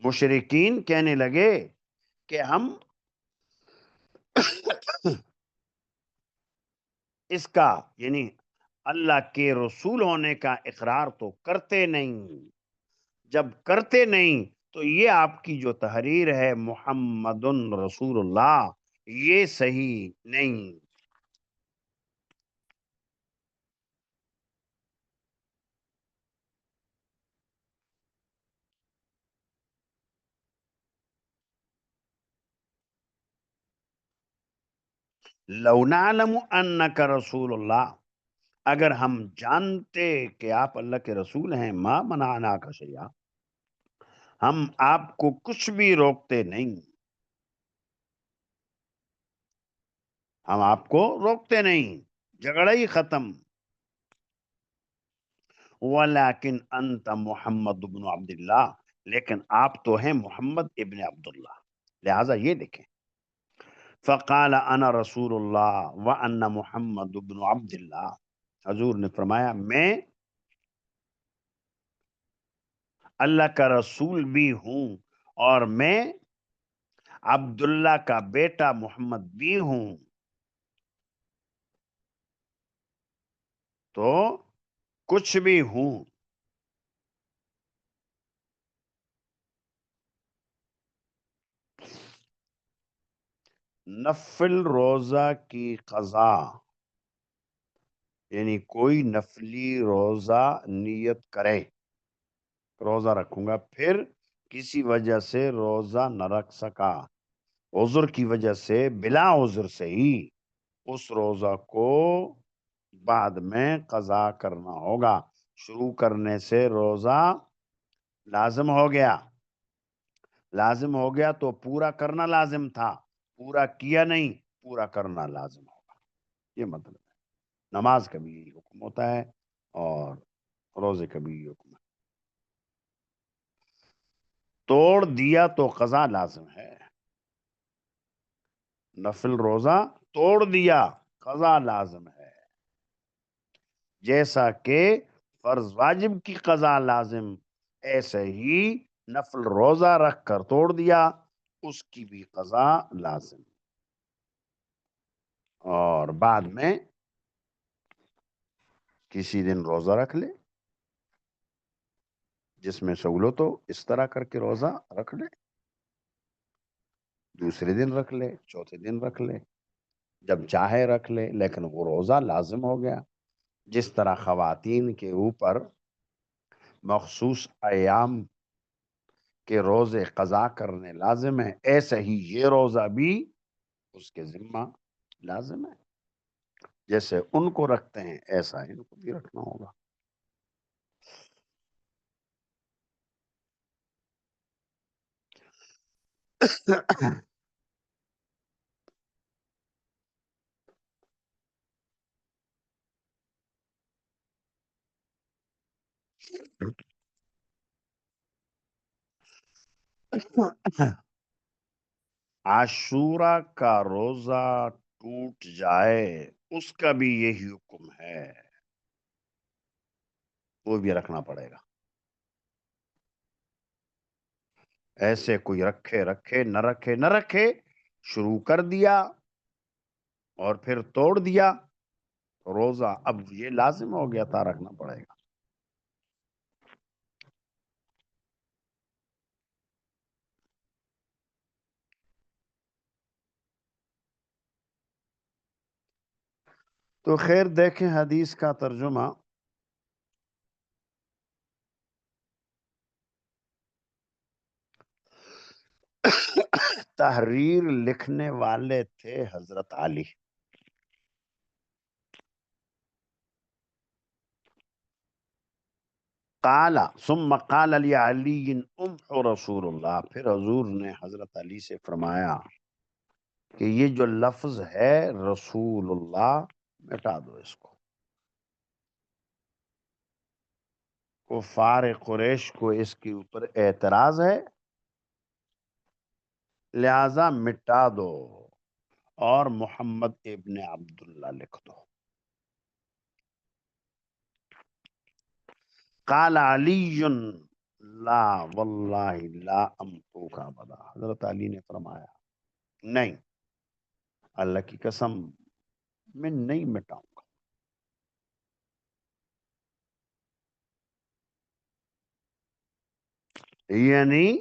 مشرکین کہنے لگے کہ ہم اس کا یعنی اللہ کے رسول ہونے کا اقرار تو کرتے نہیں، جب کرتے نہیں تو یہ آپ کی جو تحریر ہے محمد رسول اللہ یہ صحیح نہیں۔ لو نعلم انک رسول اللہ، اگر ہم جانتے کہ آپ اللہ کے رسول ہیں، ما منعنا کا شیئا، ہم آپ کو کچھ بھی روکتے نہیں، ہم آپ کو روکتے نہیں، جھگڑا ہی ختم۔ ولیکن انت محمد بن عبداللہ، لیکن آپ تو ہیں محمد ابن عبداللہ، لہٰذا یہ لکھیں۔ فقال انا رسول اللہ وانا محمد بن عبداللہ، حضور نے فرمایا میں اللہ کا رسول بھی ہوں اور میں عبداللہ کا بیٹا محمد بھی ہوں، تو کچھ بھی ہوں۔ نفل روزہ کی قضا، یعنی کوئی نفلی روزہ نیت کرے روزہ رکھوں گا، پھر کسی وجہ سے روزہ نہ رکھ سکا، عذر کی وجہ سے، بلا عذر سے ہی اس روزہ کو بعد میں قضا کرنا ہوگا۔ شروع کرنے سے روزہ لازم ہو گیا تو پورا کرنا لازم تھا، پورا کیا نہیں، پورا کرنا لازم ہوگا، یہ مطلب ہے۔ نماز کا بھی یہی حکم ہوتا ہے اور روزے کا بھی یہی حکم ہے۔ توڑ دیا تو قضا لازم ہے. نفل روزہ توڑ دیا قضا لازم ہے. جیسا کہ فرض واجب کی قضا لازم، ایسے ہی نفل روزہ رکھ کر توڑ دیا اس کی بھی قضا لازم. اور بعد میں کسی دن روزہ رکھ لے جس میں سہولت ہو، اس طرح کر کے روزہ رکھ لے، دوسرے دن رکھ لے، چوتھے دن رکھ لے، جب چاہے رکھ لے، لیکن وہ روزہ لازم ہو گیا. جس طرح خواتین کے اوپر مخصوص ایام کے روزے قضا کرنے لازم ہے، ایسے ہی یہ روزہ بھی اس کے ذمہ لازم ہے. جیسے ان کو رکھتے ہیں ایسا ان کو بھی رکھنا ہوگا. عاشورہ کا روزہ ٹوٹ جائے اس کا بھی یہی حکم ہے، وہ بھی رکھنا پڑے گا. ایسے کوئی رکھے رکھے نہ رکھے نہ رکھے، شروع کر دیا اور پھر توڑ دیا، روزہ اب یہ لازم ہو گیا تھا، رکھنا پڑے گا. تو خیر دیکھیں حدیث کا ترجمہ. تحریر لکھنے والے تھے حضرت علی. قال ثم قال لعلی امح رسول اللہ، پھر حضور نے حضرت علی سے فرمایا کہ یہ جو لفظ ہے رسول اللہ مٹا دو اس کو. کفار قریش کو اس کے اوپر اعتراض ہے، لہذا مٹا دو اور محمد ابن عبداللہ لکھ دو. قال علی لا واللہ لا امحو کا بدا، حضرت علی نے فرمایا نہیں، اللہ کی قسم میں نہیں مٹاؤں گا. یعنی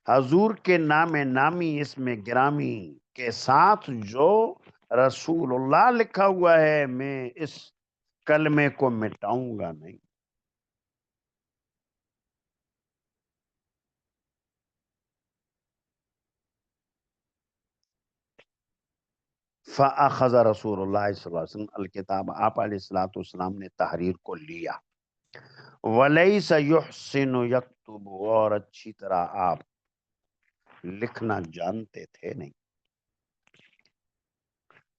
حضور کے نام نامی اسم گرامی کے ساتھ جو رسول اللہ لکھا ہوا ہے میں اس کلمے کو مٹاؤں گا نہیں. فَأَخَذَ رسول اللہ صلی اللہ علیہ وسلم الکتاب، آپ علیہ الصلوۃ والسلام نے تحریر کو لیا. وَلَيْسَ يُحْسِنُ يَكْتُبُ، اور اچھی طرح آپ لکھنا جانتے تھے نہیں.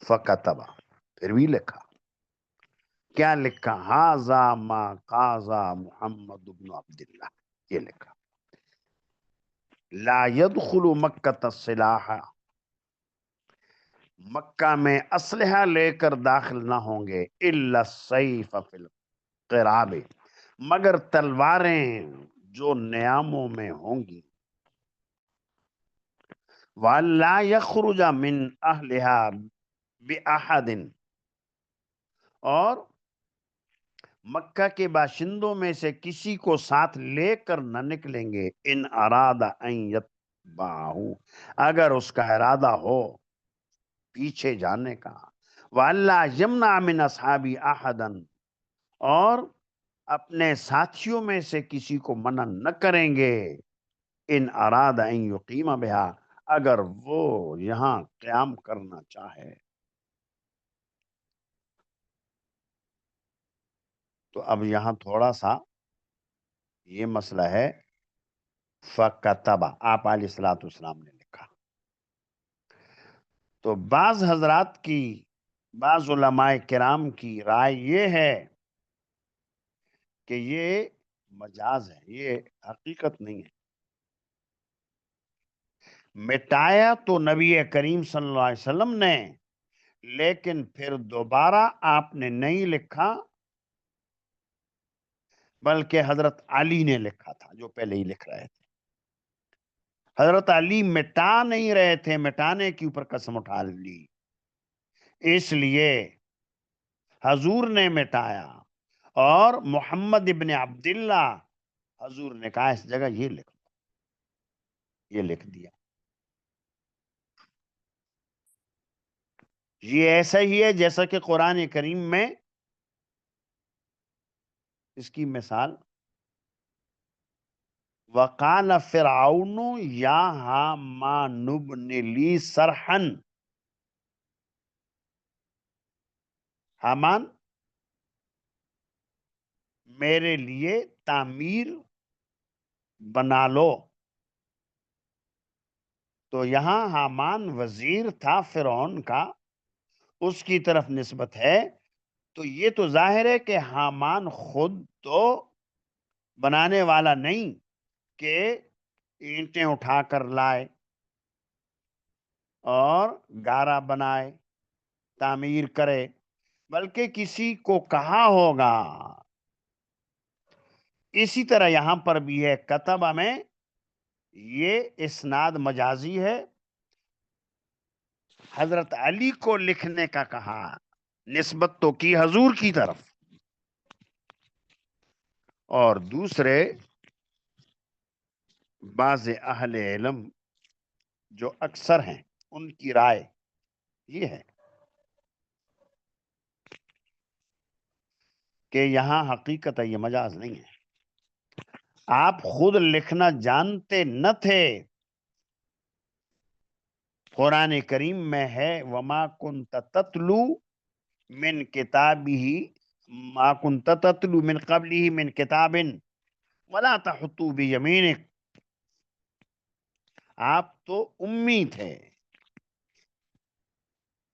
فَكَتَبَ، پھر بھی لکھا. کیا لکھا؟ هَذَا مَا قَاضَى محمد بن عبداللہ، یہ لکھا لا يدخل مکہ السلاح، مکہ میں اسلحہ لے کر داخل نہ ہوں گے، الا السیف فی القراب، مگر تلواریں جو نیاموں میں ہوں گی. وَلَا يَخْرُجَ مِنْ أَهْلِهَا بِأَحَدٍ، اور مکہ کے باشندوں میں سے کسی کو ساتھ لے کر نہ نکلیں گے. ان اراد ان یتبعہ، اگر اس کا ارادہ ہو پیچھے جانے کا. وَأَلَّا يَمْنَعَ مِنْ أَصْحَابِ أَحَدًا، اور اپنے ساتھیوں میں سے کسی کو منع نہ کریں گے. ان اراد ان یقیم بہا، اگر وہ یہاں قیام کرنا چاہے. تو اب یہاں تھوڑا سا یہ مسئلہ ہے. فَكَتَبَ، آپ علیہ الصلوۃ والسلام نے لکھا. تو بعض حضرات کی، بعض علماء کرام کی رائے یہ ہے کہ یہ مجاز ہے، یہ حقیقت نہیں ہے. مٹایا تو نبی کریم صلی اللہ علیہ وسلم نے، لیکن پھر دوبارہ آپ نے نہیں لکھا، بلکہ حضرت علی نے لکھا تھا، جو پہلے ہی لکھ رہے تھے۔ حضرت علی مٹا نہیں رہے تھے، مٹانے کے اوپر قسم اٹھا لی، اس لیے حضور نے مٹایا، اور محمد ابن عبداللہ، حضور نے کہا اس جگہ یہ لکھ دو، یہ لکھ دیا۔ یہ ایسا ہی ہے جیسا کہ قرآن کریم میں اس کی مثال، وَقَالَ فِرْعَوْنُ يَا هَامَانُ ابْنِ لِي صَرْحًا، حامان میرے لیے تعمیر بنا لو۔ تو یہاں حامان وزیر تھا فرعون کا، اس کی طرف نسبت ہے، تو یہ تو ظاہر ہے کہ حامان خود تو بنانے والا نہیں کہ اینٹیں اٹھا کر لائے اور گارا بنائے، تعمیر کرے، بلکہ کسی کو کہا ہوگا۔ اسی طرح یہاں پر بھی ہے کتبہ میں، یہ اسناد مجازی ہے، حضرت علی کو لکھنے کا کہا، نسبت تو کی حضور کی طرف۔ اور دوسرے بعض اہل علم جو اکثر ہیں، ان کی رائے یہ ہے کہ یہاں حقیقت یہ مجاز نہیں ہے، آپ خود لکھنا جانتے نہ تھے۔ قرآن کریم میں ہے وَمَا كُنْتَ تَتْلُو مِنْ كِتَابِهِ مَا كُنْتَ تَتْلُو مِنْ قَبْلِهِ مِنْ كِتَابٍ وَلَا تَخُطُّوا بِيَمِينِكَ، آپ تو امی تھے،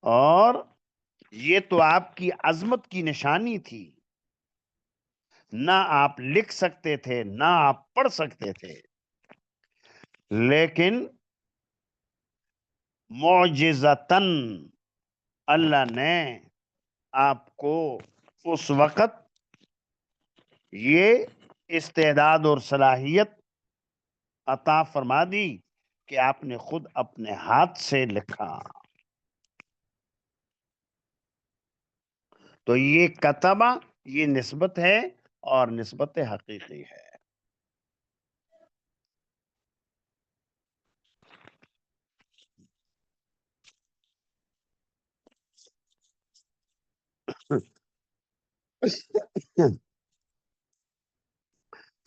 اور یہ تو آپ کی عظمت کی نشانی تھی، نہ آپ لکھ سکتے تھے نہ آپ پڑھ سکتے تھے، لیکن معجزتاً اللہ نے آپ کو اس وقت یہ استعداد اور صلاحیت عطا فرما دی کہ آپ نے خود اپنے ہاتھ سے لکھا۔ تو یہ کتبہ، یہ نسبت ہے اور نسبت حقیقی ہے۔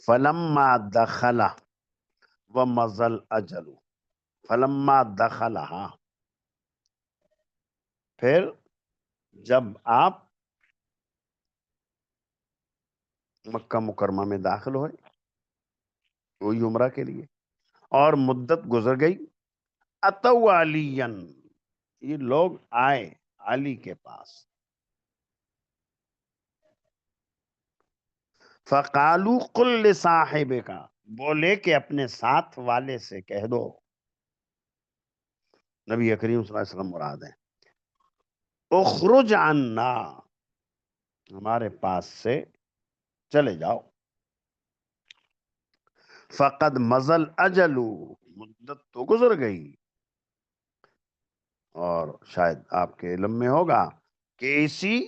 فلما دخل ومضى الأجل، فلما دخلها، پھر جب آپ مکہ مکرمہ میں داخل ہوئے، وہی عمرہ کے لیے، اور مدت گزر گئی، اتوا علین، یہ لوگ آئے علی کے پاس، فقالو قل لصاحبک، بولے کہ اپنے ساتھ والے سے کہہ دو، نبی کریم صلی اللہ علیہ وسلم مراد ہیں، اخرج عنا، ہمارے پاس سے چلے جاؤ، فقد مضل اجل، مدت تو گزر گئی۔ اور شاید آپ کے علم میں ہوگا کہ اسی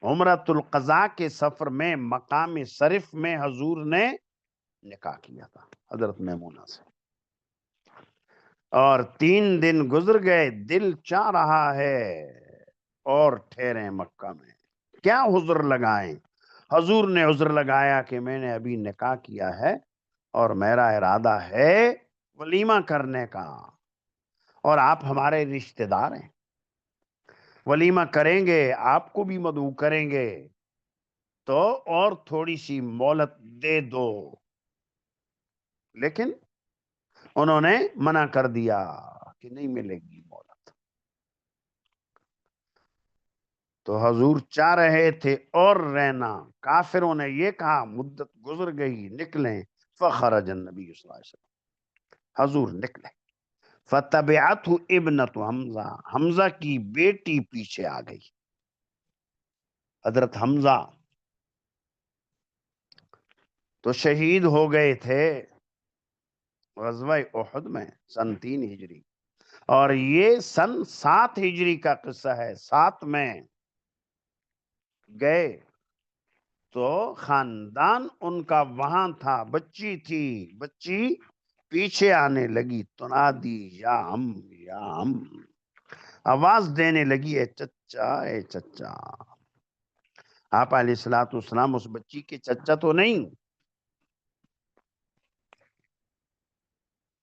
عمرۃ القضاء کے سفر میں مقام شریف میں حضور نے نکاح کیا تھا حضرت میمونہ سے، اور 3 دن گزر گئے، دل چاہ رہا ہے اور ٹھہرے مکہ میں، کیا عذر لگائیں؟ حضور نے عذر لگایا کہ میں نے ابھی نکاح کیا ہے، اور میرا ارادہ ہے ولیمہ کرنے کا، اور آپ ہمارے رشتہ دار ہیں، ولیمہ کریں گے، آپ کو بھی مدعو کریں گے، تو اور تھوڑی سی مہلت دے دو۔ لیکن انہوں نے منع کر دیا کہ نہیں ملے گی مہلت۔ تو حضور چاہ رہے تھے اور رہنا، کافروں نے یہ کہا مدت گزر گئی، نکلیں، فخرج النبی صلی اللہ علیہ وسلم، حضور نکلے، فتبعته ابنت حمزہ، حمزہ کی بیٹی پیچھے آ گئی۔ حضرت حمزہ تو شہید ہو گئے تھے غزوہ احد میں سن 3 ہجری، اور یہ سن 7 ہجری کا قصہ ہے۔ 7 میں گئے تو خاندان ان کا وہاں تھا، بچی تھی، بچی پیچھے آنے لگی، تنادی یا ہم، یا ہم، آواز دینے لگی، اے چچا، اے چچا۔ آپ علیہ الصلوۃ والسلام اس بچی کے چچا تو نہیں،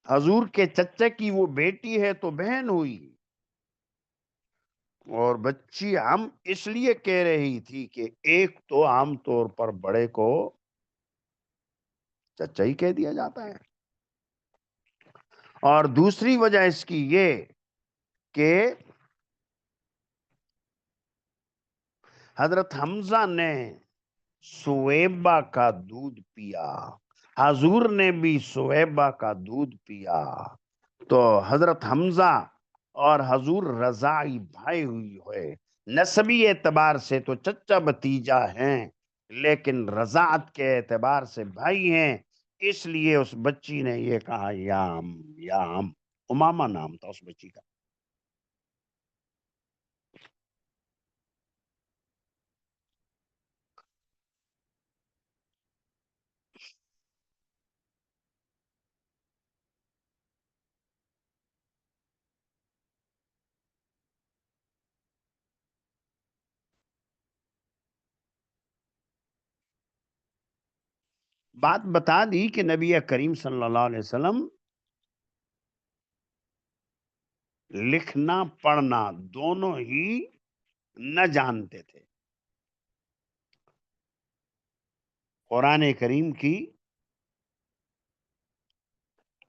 حضور کے چچا کی وہ بیٹی ہے تو بہن ہوئی، اور بچی ہم اس لیے کہہ رہی تھی کہ ایک تو عام طور پر بڑے کو چچا ہی کہہ دیا جاتا ہے، اور دوسری وجہ اس کی یہ کہ حضرت حمزہ نے سویبہ کا دودھ پیا، حضور نے بھی سویبہ کا دودھ پیا، تو حضرت حمزہ اور حضور رضاعی بھائی ہوئی ہوئے، نسبی اعتبار سے تو چچا بھتیجا ہیں، لیکن رضاعت کے اعتبار سے بھائی ہیں، اس لیے اس بچی نے یہ کہا یا ہم، یا ہم۔ امامہ نام تھا اس بچی کا۔ بات بتا دی کہ نبی کریم صلی اللہ علیہ وسلم لکھنا پڑھنا دونوں ہی نہ جانتے تھے۔ قرآن کریم کی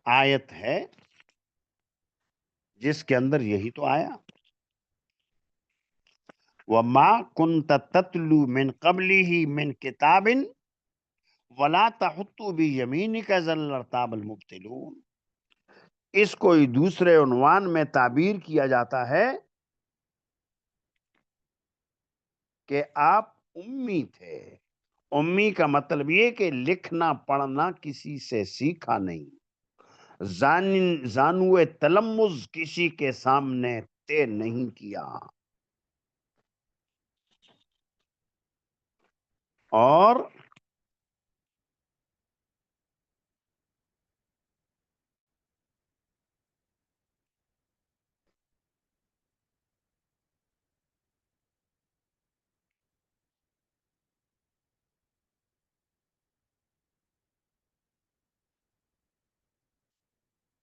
آیت ہے جس کے اندر یہی تو آیا، وَمَا كُنْتَ تَتْلُو مِنْ قَبْلِهِ مِنْ كِتَابٍ وَلَا تَخُطُّ بِيَمِينِكَ إِذًا لَارْتَابَ الْمُبْطِلُونَ۔ اس کو دوسرے عنوان میں تعبیر کیا جاتا ہے کہ آپ امی تھے۔ امی کا مطلب یہ کہ لکھنا پڑھنا کسی سے سیکھا نہیں، زانو تلمذ کسی کے سامنے طے نہیں کیا، اور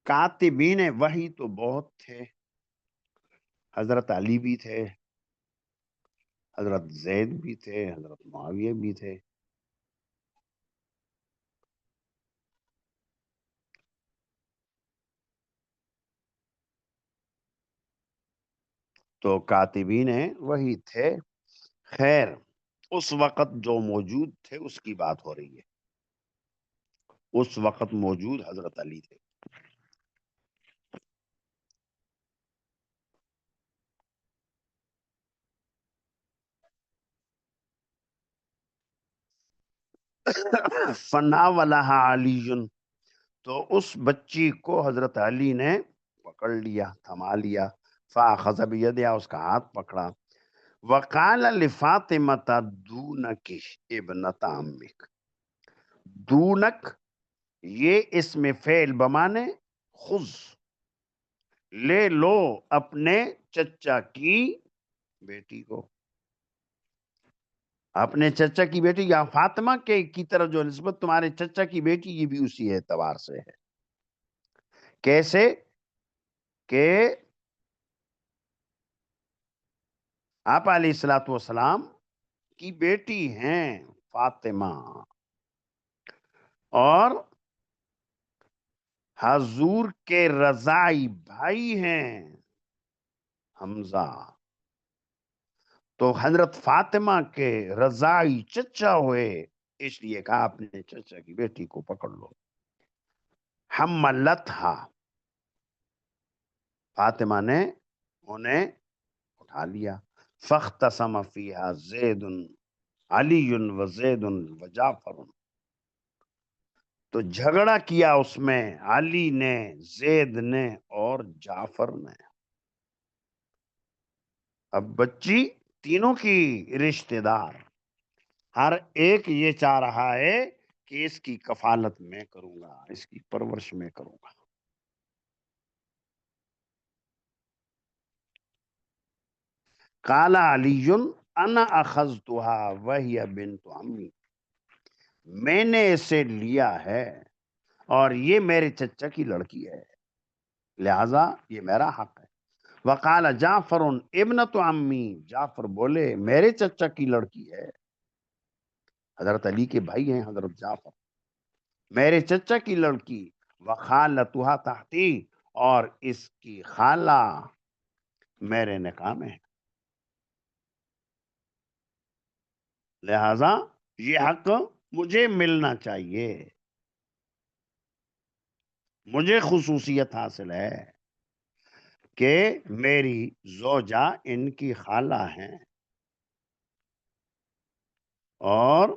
کاتبین وحی تو بہت تھے، حضرت علی بھی تھے، حضرت زید بھی تھے، حضرت معاویہ بھی تھے۔ تو کاتبین وہی تھے۔ خیر، اس وقت جو موجود تھے اس کی بات ہو رہی ہے، اس وقت موجود حضرت علی تھے۔ فناولها علی، تو اس بچی کو حضرت علی نے پکڑ لیا، تھما لیا، فاخذ بیدہا، اس کا ہاتھ پکڑا، وقال لفاطمۃ دونک ابنت عمک، دونک یہ اسم فعل بمانے خذ، لے لو اپنے چچا کی بیٹی کو، اپنے چچا کی بیٹی، یا فاطمہ کے کی طرف جو نسبت تمہارے چچا کی بیٹی، یہ بھی اسی اعتبار سے ہے۔ کیسے کہ آپ علیہ الصلوۃ والسلام کی بیٹی ہیں فاطمہ، اور حضور کے رضاعی بھائی ہیں حمزہ، تو حضرت فاطمہ کے رضاعی چچا ہوئے، اس لیے کہا اپنے چچا کی بیٹی کو پکڑ لو۔ حملتھا، فاطمہ نے انہیں اٹھا لیا. فاختصم فیہا زید علی و زید و جعفر، تو جھگڑا کیا اس میں علی نے، زید نے اور جعفر نے. اب بچی تینوں کی رشتہ دار، ہر ایک یہ چاہ رہا ہے کہ اس کی کفالت میں کروں گا، اس کی پرورش میں کروں گا. قال علی انا اخذتها وهي بنت عمی، میں نے اسے لیا ہے اور یہ میرے چچا کی لڑکی ہے، لہذا یہ میرا حق ہے. وقال جعفر ابنت عمی، جعفر بولے میرے چچا کی لڑکی ہے، حضرت علی کے بھائی ہیں حضرت جعفر، میرے چچا کی لڑکی. وخالتها تحتی، اور اس کی خالہ میرے نکاح میں ہے، لہذا یہ حق مجھے ملنا چاہیے، مجھے خصوصیت حاصل ہے کہ میری زوجہ ان کی خالہ ہیں. اور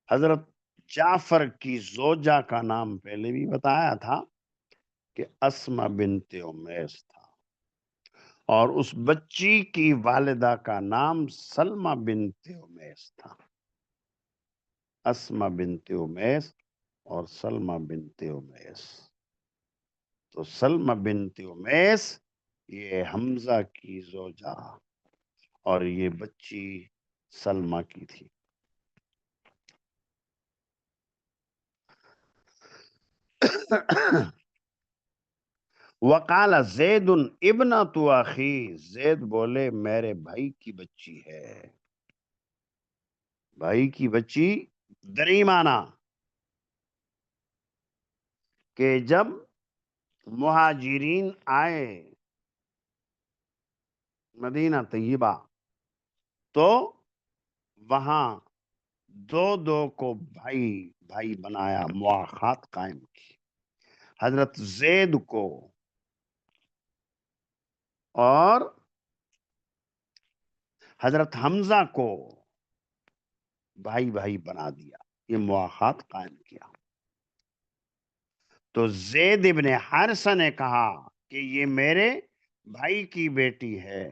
حضرت جعفر کی زوجہ کا نام پہلے بھی بتایا تھا کہ اسما بنت امیس تھا، اور اس بچی کی والدہ کا نام سلمہ بنت امیس تھا. اسما بنت امیس اور سلمہ بنت امیس. تو سلمہ بنت امیس یہ حمزہ کی زوجہ، اور یہ بچی سلمہ کی تھی. وقال زید ابنۃ اخی، زید بولے میرے بھائی کی بچی ہے. بھائی کی بچی دریمانہ کہ جب مہاجرین آئے مدینہ طیبہ تو وہاں دو دو کو بھائی بھائی بنایا، مواخات قائم کی. حضرت زید کو اور حضرت حمزہ کو بھائی بھائی بنا دیا، یہ مواخات قائم کیا. تو زید ابن حارثہ نے کہا کہ یہ میرے بھائی کی بیٹی ہے.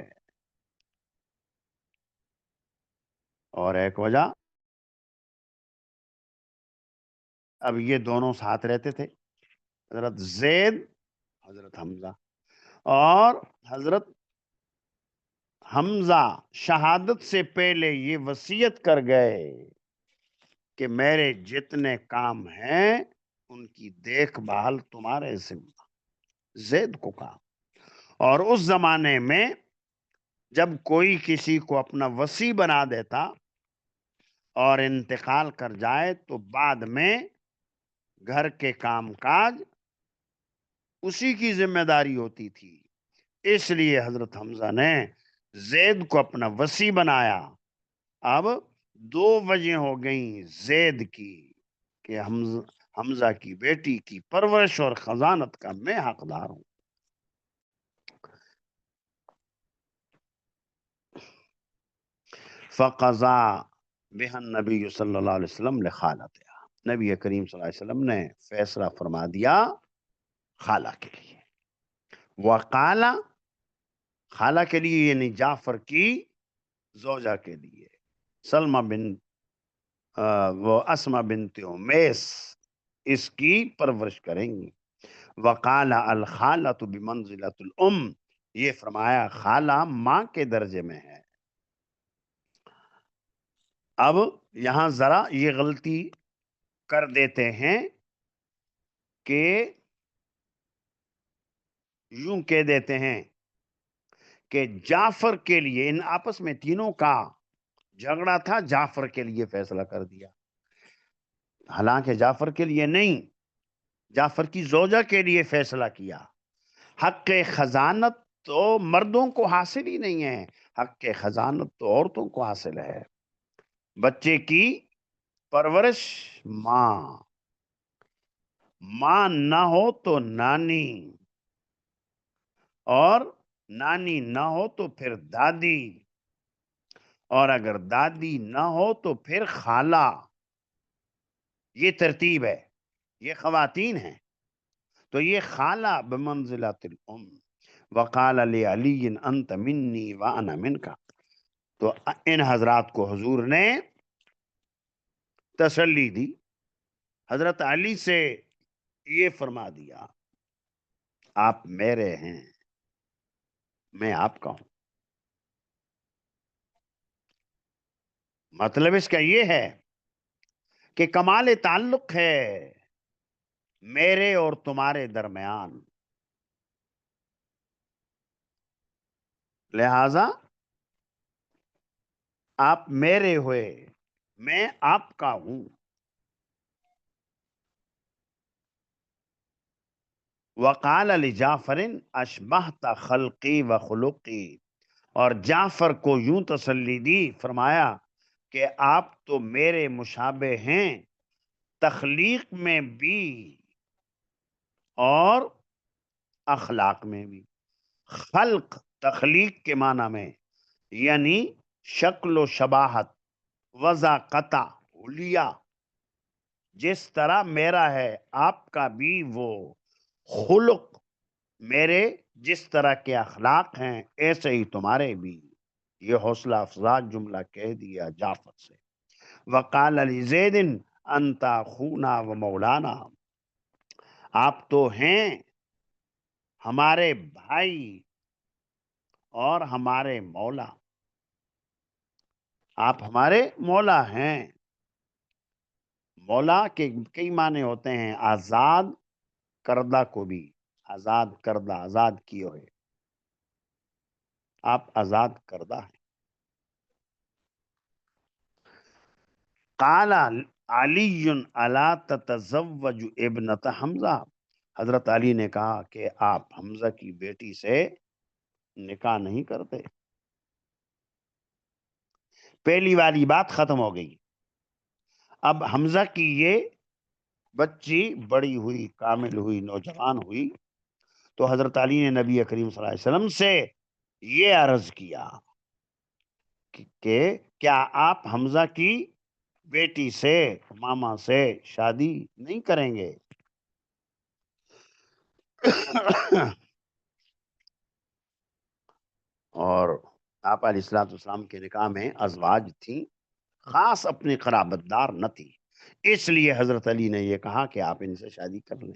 اور ایک وجہ، اب یہ دونوں ساتھ رہتے تھے، حضرت زید، حضرت حمزہ. اور حضرت حمزہ شہادت سے پہلے یہ وصیت کر گئے کہ میرے جتنے کام ہیں ان کی دیکھ بھال تمہارے ذمہ. زید کو کہا. اور اس زمانے میں جب کوئی کسی کو اپنا وصی بنا دیتا اور انتقال کر جائے تو بعد میں گھر کے کام کاج اسی کی ذمہ داری ہوتی تھی. اس لیے حضرت حمزہ نے زید کو اپنا وصی بنایا. اب دو وجہ ہو گئیں زید کی کہ حمزہ کی بیٹی کی پرورش اور خزانت کا میں حقدار ہوں. فقضا بها النبی صلی اللہ علیہ وسلم لخالتها، نبی کریم صلی اللہ علیہ وسلم نے فیصلہ فرما دیا خالہ کے لیے. وقال، خالہ کے لیے یعنی جعفر کی زوجہ کے لیے، سلمہ بن وہ اسما بنت امیس اس کی پرورش کریں گی. وقال الخالۃ بمنزلۃ الام، یہ فرمایا خالہ ماں کے درجے میں ہے. اب یہاں ذرا یہ غلطی کر دیتے ہیں کہ یوں کہہ دیتے ہیں کہ جعفر کے لیے، ان آپس میں تینوں کا جھگڑا تھا، جعفر کے لیے فیصلہ کر دیا. حالانکہ جعفر کے لیے نہیں، جعفر کی زوجہ کے لیے فیصلہ کیا. حق خزانت تو مردوں کو حاصل ہی نہیں ہے، حق کے خزانت تو عورتوں کو حاصل ہے. بچے کی پرورش ماں، ماں نہ ہو تو نانی، اور نانی نہ ہو تو پھر دادی، اور اگر دادی نہ ہو تو پھر خالہ. یہ ترتیب ہے، یہ خواتین ہیں. تو یہ خالہ بمنزلۃ الام. وقال علی انت منی وانا منک. تو ان حضرات کو حضور نے تسلی دی، حضرت علی سے یہ فرما دیا آپ میرے ہیں، میں آپ کا ہوں. مطلب اس کا یہ ہے کہ کمال تعلق ہے میرے اور تمہارے درمیان، لہذا آپ میرے ہوئے، میں آپ کا ہوں. وقال لجعفر اشبہت خلقی و خلقی. اور جعفر کو یوں تسلی دی، فرمایا کہ آپ تو میرے مشابہ ہیں تخلیق میں بھی اور اخلاق میں بھی. خلق تخلیق کے معنی میں یعنی شکل و شباہت، وضاقتہ، حلیہ. جس طرح میرا ہے آپ کا بھی وہ خلق، میرے جس طرح کے اخلاق ہیں ایسے ہی تمہارے بھی. یہ حوصلہ افزا جملہ کہہ دیا جعفر سے. وقال علی زید انت اخونا و مولانا. آپ تو ہیں ہمارے بھائی اور ہمارے مولا. آپ ہمارے مولا ہیں. مولا کے کئی معنی ہوتے ہیں، آزاد کردہ کو بھی آزاد کردہ، آزاد کیے ہوئے. آپ آزاد کردہ ہیں. قال علی الا تتزوج ابنت حمزہ. حضرت علی نے کہا کہ آپ حمزہ کی بیٹی سے نکاح نہیں کرتے. پہلی والی بات ختم ہو گئی. اب حمزہ کی یہ بچی بڑی ہوئی، کامل ہوئی، نوجوان ہوئی، تو حضرت علی نے نبی کریم صلی اللہ علیہ وسلم سے یہ عرض کیا کہ کیا آپ حمزہ کی بیٹی سے، ماما سے شادی نہیں کریں گے؟ اور آپ علیہ الصلوۃ والسلام کے نکاح میں ازواج تھیں، خاص اپنی قرابت دار نہ تھی، اس لیے حضرت علی نے یہ کہا کہ آپ ان سے شادی کر لیں.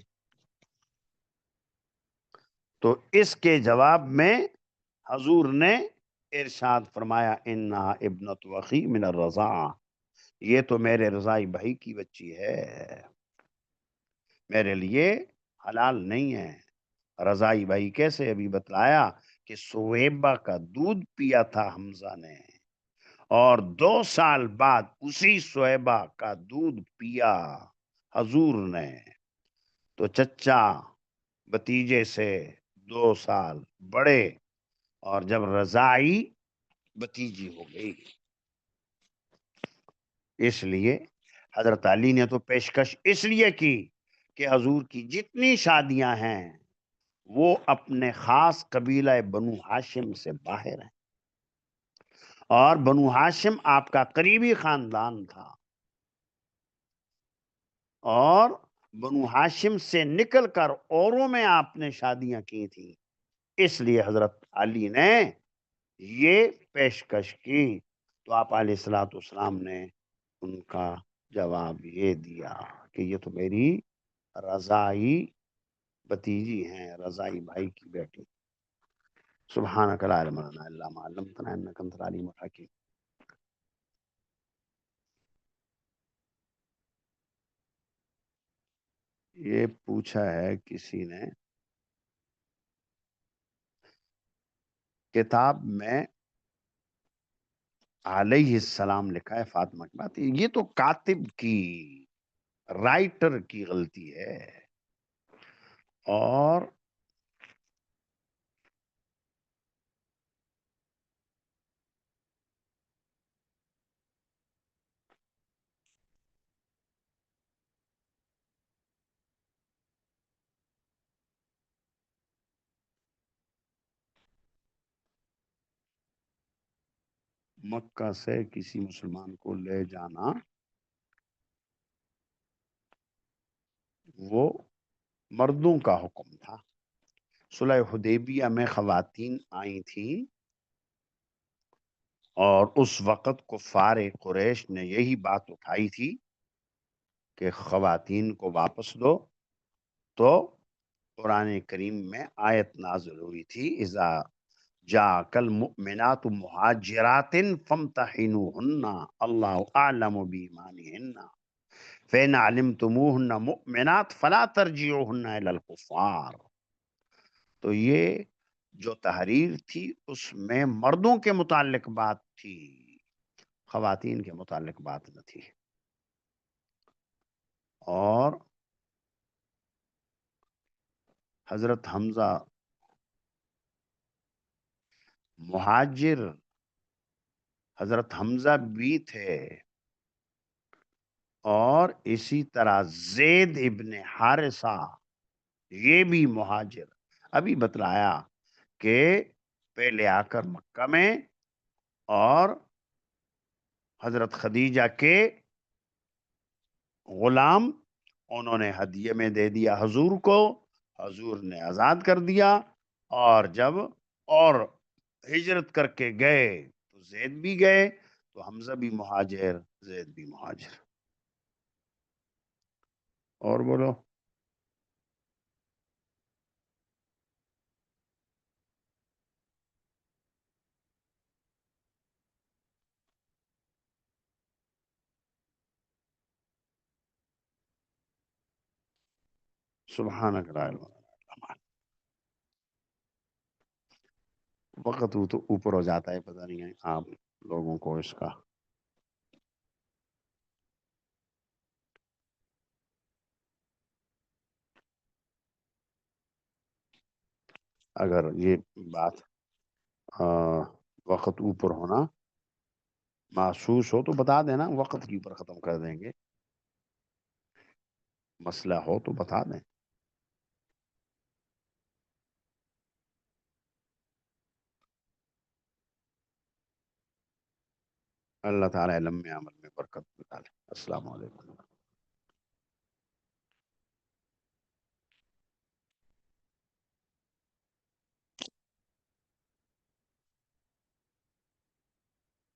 تو اس کے جواب میں حضور نے ارشاد فرمایا انہا ابنت اخی من الرضاعہ. یہ تو میرے رضائی بھائی کی بچی ہے، میرے لیے حلال نہیں ہے. رضائی بھائی کیسے؟ ابھی بتلایا کہ سویبہ کا دودھ پیا تھا حمزہ نے، اور 2 سال بعد اسی سویبہ کا دودھ پیا حضور نے. تو چچا بتیجے سے 2 سال بڑے، اور جب رضائی بتیجی ہو گئی. اس لیے حضرت علی نے تو پیشکش اس لیے کی کہ حضور کی جتنی شادیاں ہیں وہ اپنے خاص قبیلہ بنو ہاشم سے باہر ہیں، اور بنو ہاشم آپ کا قریبی خاندان تھا، اور بنو ہاشم سے نکل کر اوروں میں آپ نے شادیاں کی تھیں. اس لیے حضرت علی نے یہ پیشکش کی. تو آپ علیہ الصلوۃ والسلام نے ان کا جواب یہ دیا کہ یہ تو میری رضائی بتیجی ہیں، رضائی بھائی کی بیٹی. سبحانک لا علم لنا الا ما علمتنا انک انت العلیم الحکیم. یہ پوچھا ہے کسی نے، کتاب میں علیہ السلام لکھا ہے فاطمہ کی بات، یہ تو کاتب کی، رائٹر کی غلطی ہے. اور مکہ سے کسی مسلمان کو لے جانا وہ مردوں کا حکم تھا. صلح حدیبیہ میں خواتین آئی تھیں اور اس وقت کفار قریش نے یہی بات اٹھائی تھی کہ خواتین کو واپس دو. تو قرآن کریم میں آیت نازل ہوئی تھی اذا جاءک المؤمنات مہاجرات فامتحنوہن اللہ اعلم بایمانہن فإن علمتموہن مؤمنات فلا ترجعوہن الی الکفار. تو یہ جو تحریر تھی اس میں مردوں کے متعلق بات تھی، خواتین کے متعلق بات نہ تھی. اور حضرت حمزہ مہاجر حضرت حمزہ بھی تھے، اور اسی طرح زید ابن حارثہ یہ بھی مہاجر. ابھی بتلایا کہ پہلے آ کر مکہ میں اور حضرت خدیجہ کے غلام انہوں نے ہدیے میں دے دیا حضور کو، حضور نے آزاد کر دیا. اور جب اور ہجرت کر کے گئے تو زید بھی گئے، تو حمزہ بھی مہاجر، زید بھی مہاجر. اور بولو. سبحانک لا علم لنا الا ما علمتنا. وقت تو اوپر ہو جاتا ہے، پتہ نہیں ہے آپ لوگوں کو اس کا. اگر یہ بات وقت اوپر ہونا محسوس ہو تو بتا دینا، وقت کے اوپر ختم کر دیں گے. مسئلہ ہو تو بتا دیں. اللہ تعالی علم میں عمل میں برکت ڈالے. السلام علیکم.